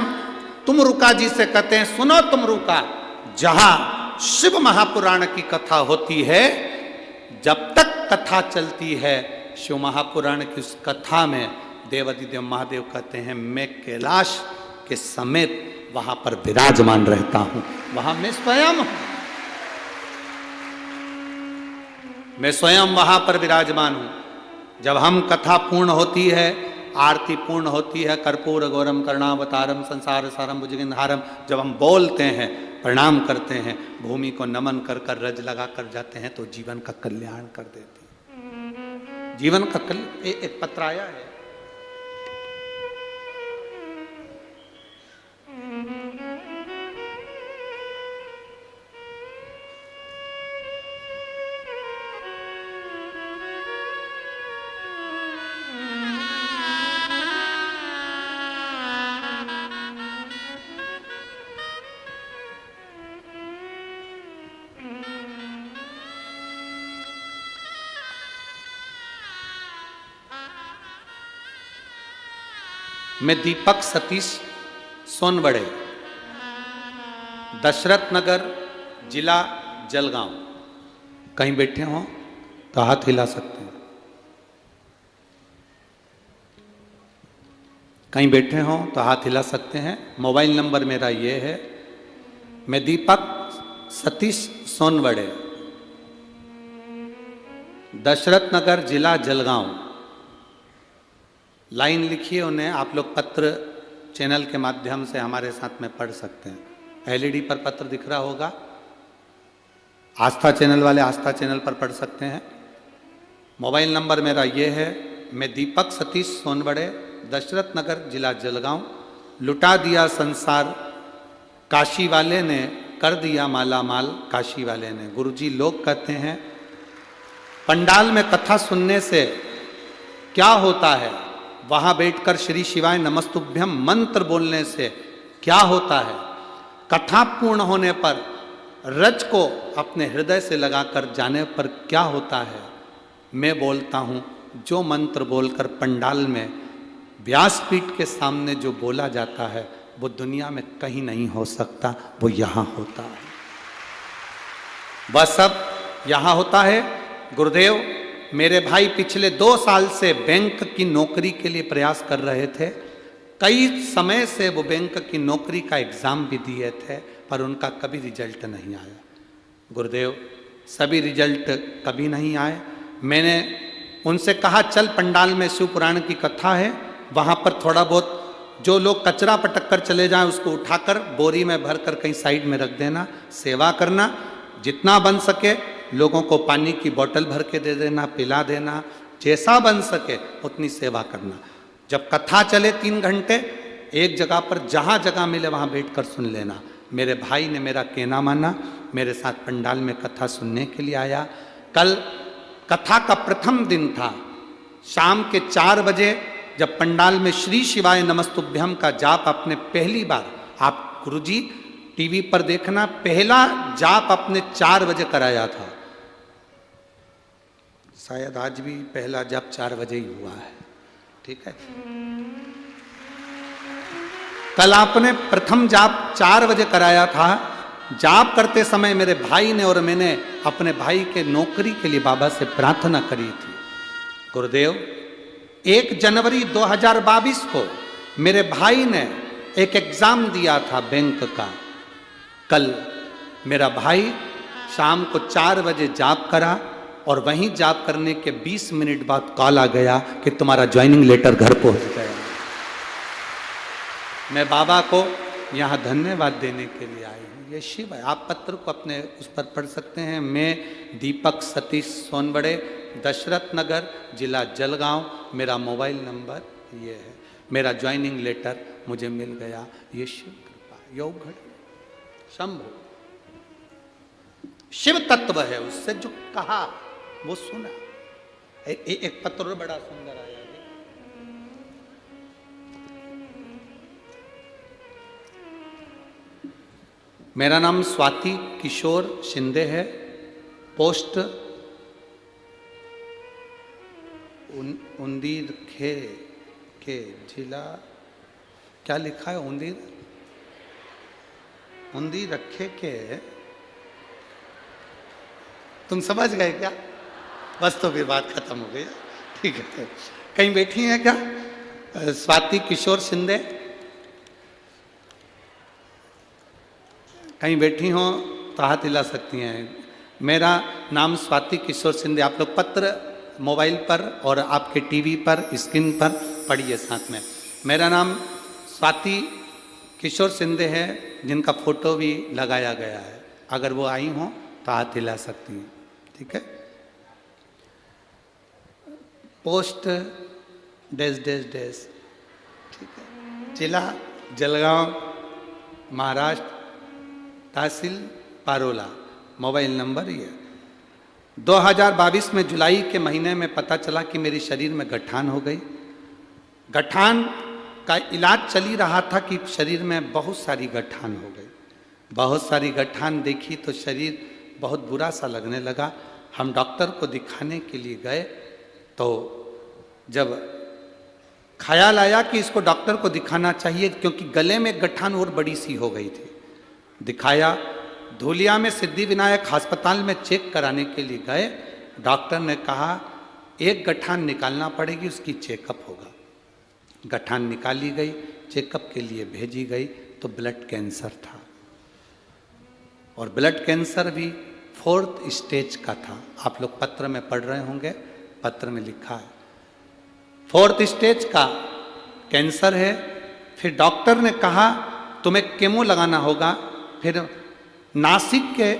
तुमरुका जी से कहते हैं, सुनो तुमरुका, जहां शिव महापुराण की कथा होती है, जब तक कथा चलती है शिव महापुराण की उस कथा में देवादिदेव महादेव कहते हैं, मैं कैलाश के समेत वहां पर विराजमान रहता हूं, वहां मैं स्वयं हूं, मैं स्वयं वहां पर विराजमान हूं। जब हम कथा पूर्ण होती है, आरती पूर्ण होती है, कर्पूर गौरम करुणावतारम संसार सारम भुजगेंद्रहारम, जब हम बोलते हैं, प्रणाम करते हैं, भूमि को नमन कर कर रज लगा कर जाते हैं, तो जीवन का कल्याण कर देती है। जीवन का एक पत्र आया है, मैं दीपक सतीश सोनवड़े, दशरथ नगर, जिला जलगांव, कहीं बैठे हों तो हाथ हिला सकते हैं। कहीं बैठे हों तो हाथ हिला सकते हैं। मोबाइल नंबर मेरा ये है, मैं दीपक सतीश सोनवड़े, दशरथ नगर, जिला जलगांव। लाइन लिखिए उन्हें, आप लोग पत्र चैनल के माध्यम से हमारे साथ में पढ़ सकते हैं। एलईडी पर पत्र दिख रहा होगा, आस्था चैनल वाले आस्था चैनल पर पढ़ सकते हैं। मोबाइल नंबर मेरा ये है, मैं दीपक सतीश सोनवड़े, दशरथ नगर, जिला जलगांव। लुटा दिया संसार काशी वाले ने, कर दिया माला माल काशी वाले ने। गुरुजी लोग कहते हैं पंडाल में कथा सुनने से क्या होता है, वहां बैठकर श्री शिवाय नमस्तुभ्यम मंत्र बोलने से क्या होता है। कथा पूर्ण होने पर रज को अपने हृदय से लगाकर जाने पर क्या होता है। मैं बोलता हूं, जो मंत्र बोलकर पंडाल में व्यासपीठ के सामने जो बोला जाता है वो दुनिया में कहीं नहीं हो सकता, वो यहां होता है। वह सब यहां होता है। गुरुदेव, मेरे भाई पिछले 2 साल से बैंक की नौकरी के लिए प्रयास कर रहे थे। कई समय से वो बैंक की नौकरी का एग्जाम भी दिए थे, पर उनका कभी रिजल्ट नहीं आया। गुरुदेव, सभी रिजल्ट कभी नहीं आए। मैंने उनसे कहा चल पंडाल में शिव पुराण की कथा है, वहाँ पर थोड़ा बहुत जो लोग कचरा पटक कर चले जाएं उसको उठाकर बोरी में भरकर कहीं साइड में रख देना, सेवा करना, जितना बन सके लोगों को पानी की बोतल भर के दे देना, पिला देना, जैसा बन सके उतनी सेवा करना। जब कथा चले 3 घंटे, एक जगह पर जहाँ जगह मिले वहाँ बैठकर सुन लेना। मेरे भाई ने मेरा कहना माना, मेरे साथ पंडाल में कथा सुनने के लिए आया। कल कथा का प्रथम दिन था। शाम के 4 बजे जब पंडाल में श्री शिवाय नमस्तुभ्यम का जाप आपने पहली बार, आप गुरुजी टीवी पर देखना, पहला जाप आपने 4 बजे कराया था। शायद आज भी पहला जाप 4 बजे ही हुआ है, ठीक है। कल आपने प्रथम जाप 4 बजे कराया था। जाप करते समय मेरे भाई ने और मैंने अपने भाई के नौकरी के लिए बाबा से प्रार्थना करी थी। गुरुदेव, 1 जनवरी 2022 को मेरे भाई ने एक एग्जाम दिया था बैंक का। कल मेरा भाई शाम को 4 बजे जाप करा और वहीं जाप करने के 20 मिनट बाद कॉल आ गया कि तुम्हारा ज्वाइनिंग लेटर घर पहुंच गया। मैं बाबा को यहाँ धन्यवाद देने के लिए आई हूँ। ये शिव है। आप पत्र को अपने उस पर पढ़ सकते हैं। मैं दीपक सतीश सोनवड़े, दशरथ नगर, जिला जलगांव। मेरा मोबाइल नंबर ये है। मेरा ज्वाइनिंग लेटर मुझे मिल गया। ये शिव कृपा, योग घट शंभु, शिव तत्व है। उससे जो कहा वो सुना। एक पत्र बड़ा सुंदर आया। मेरा नाम स्वाति किशोर शिंदे है। पोस्ट उंदीर खे के जिला, क्या लिखा है? उंदीर रखे के, तुम समझ गए क्या? बस तो फिर बात खत्म हो गई। ठीक है, कहीं बैठी हैं क्या? स्वाति किशोर शिंदे कहीं बैठी हो तो हाथ हिला सकती हैं। मेरा नाम स्वाति किशोर शिंदे। आप लोग पत्र मोबाइल पर और आपके टीवी पर स्क्रीन पर पढ़िए साथ में। मेरा नाम स्वाति किशोर शिंदे है, जिनका फोटो भी लगाया गया है। अगर वो आई हो तो हाथ हिला सकती हैं, ठीक है। पोस्ट डैश डैश डैश, ठीक है। जिला जलगांव, महाराष्ट्र, तहसील पारोला। मोबाइल नंबर ये। 2022 में जुलाई के महीने में पता चला कि मेरे शरीर में गठान हो गई। गठान का इलाज चल ही रहा था कि शरीर में बहुत सारी गठान हो गई। बहुत सारी गठान देखी तो शरीर बहुत बुरा सा लगने लगा। हम डॉक्टर को दिखाने के लिए गए तो जब ख्याल आया कि इसको डॉक्टर को दिखाना चाहिए, क्योंकि गले में गठान और बड़ी सी हो गई थी। दिखाया। धूलिया में सिद्धि विनायक अस्पताल में चेक कराने के लिए गए। डॉक्टर ने कहा 1 गठान निकालना पड़ेगी, उसकी चेकअप होगा। गठान निकाली गई, चेकअप के लिए भेजी गई तो ब्लड कैंसर था, और ब्लड कैंसर भी 4th स्टेज का था। आप लोग पत्र में पढ़ रहे होंगे, पत्र में लिखा है 4th स्टेज का कैंसर है। फिर डॉक्टर ने कहा तुम्हें केमो लगाना होगा। फिर नासिक के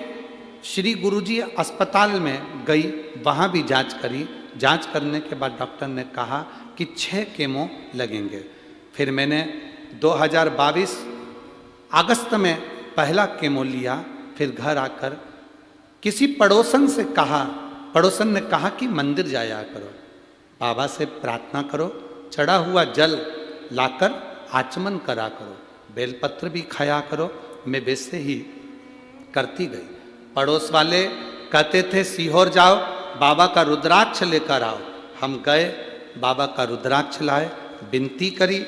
श्री गुरुजी अस्पताल में गई, वहाँ भी जांच करी। जांच करने के बाद डॉक्टर ने कहा कि 6 केमो लगेंगे। फिर मैंने 2022 अगस्त में पहला केमो लिया। फिर घर आकर किसी पड़ोसन से कहा, पड़ोसन ने कहा कि मंदिर जाया करो, बाबा से प्रार्थना करो, चढ़ा हुआ जल लाकर आचमन करा करो, बेलपत्र भी खाया करो। मैं वैसे ही करती गई। पड़ोस वाले कहते थे सीहोर जाओ, बाबा का रुद्राक्ष लेकर आओ। हम गए, बाबा का रुद्राक्ष लाए, विनती करी,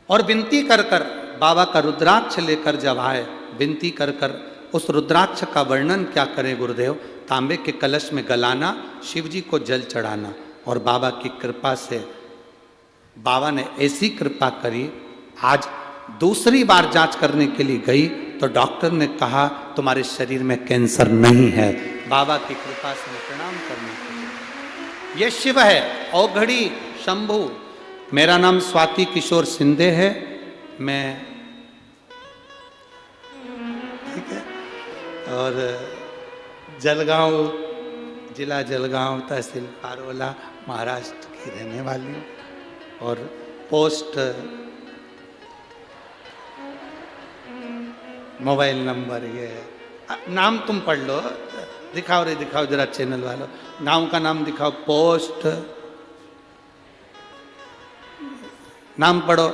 और विनती कर कर बाबा का रुद्राक्ष लेकर जब आए, विनती कर कर उस रुद्राक्ष का वर्णन क्या करें गुरुदेव, तांबे के कलश में गलाना, शिव जी को जल चढ़ाना, और बाबा की कृपा से बाबा ने ऐसी कृपा करी। आज दूसरी बार जांच करने के लिए गई तो डॉक्टर ने कहा तुम्हारे शरीर में कैंसर नहीं है। बाबा की कृपा से प्रणाम करने के लिए। ये शिव है, औघड़ी शंभु। मेरा नाम स्वाति किशोर सिंधे है। मैं ठीक है, और जलगांव, जिला जलगांव, तहसील पारोला, महाराष्ट्र की रहने वाली हूँ, और पोस्ट मोबाइल नंबर ये है। नाम तुम पढ़ लो, दिखाओ रे दिखाओ जरा चैनल वालों, गांव का नाम दिखाओ, पोस्ट नाम पढ़ो।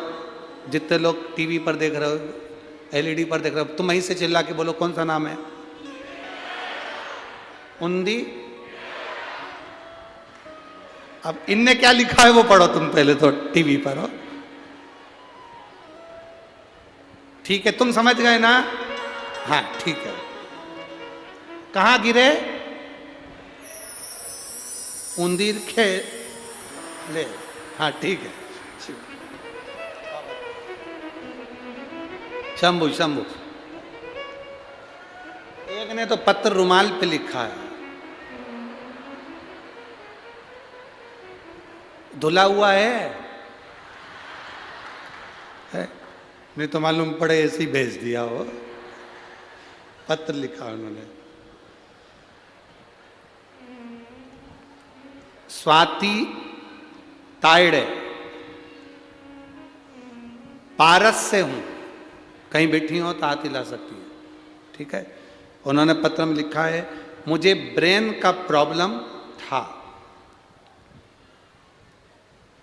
जितने लोग टीवी पर देख रहे हो, एलईडी पर देख रहे हो, तुम वहीं से चिल्ला के बोलो कौन सा नाम है। उन्दी। अब इनने क्या लिखा है वो पढ़ो तुम पहले तो, टीवी पर हो। ठीक है, तुम समझ गए ना? हाँ ठीक है। कहाँ गिरे? उंदीर के ले। हाँ ठीक है। शंभु शंभु। एक ने तो पत्र रुमाल पे लिखा है, धुला हुआ है, नहीं तो मालूम पड़े ऐसे ही भेज दिया हो। पत्र लिखा उन्होंने। स्वाति तायड़े, पारस से हूं, कहीं बैठी हो तो हाथ हिला सकती है, ठीक है। उन्होंने पत्र में लिखा है मुझे ब्रेन का प्रॉब्लम था,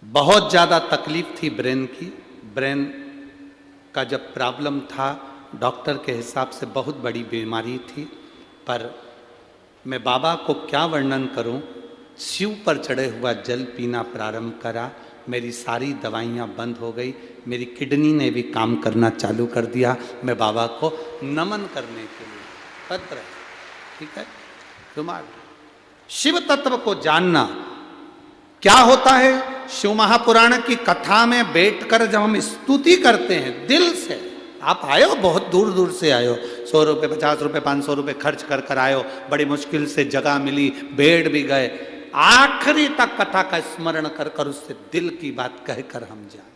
बहुत ज्यादा तकलीफ थी ब्रेन की। ब्रेन का जब प्रॉब्लम था, डॉक्टर के हिसाब से बहुत बड़ी बीमारी थी, पर मैं बाबा को क्या वर्णन करूं। शिव पर चढ़े हुआ जल पीना प्रारंभ करा, मेरी सारी दवाइयाँ बंद हो गई, मेरी किडनी ने भी काम करना चालू कर दिया। मैं बाबा को नमन करने के लिए पत्र है, ठीक है। रुमाल। शिव तत्व को जानना क्या होता है। शिव महापुराण की कथा में बैठकर जब हम स्तुति करते हैं दिल से, आप आए हो बहुत दूर दूर से आए हो, 100 रुपये 50 रुपये 500 रुपये खर्च कर कर आए हो, बड़ी मुश्किल से जगह मिली, बैठ भी गए, आखिरी तक कथा का स्मरण कर कर उससे दिल की बात कहकर हम जाए।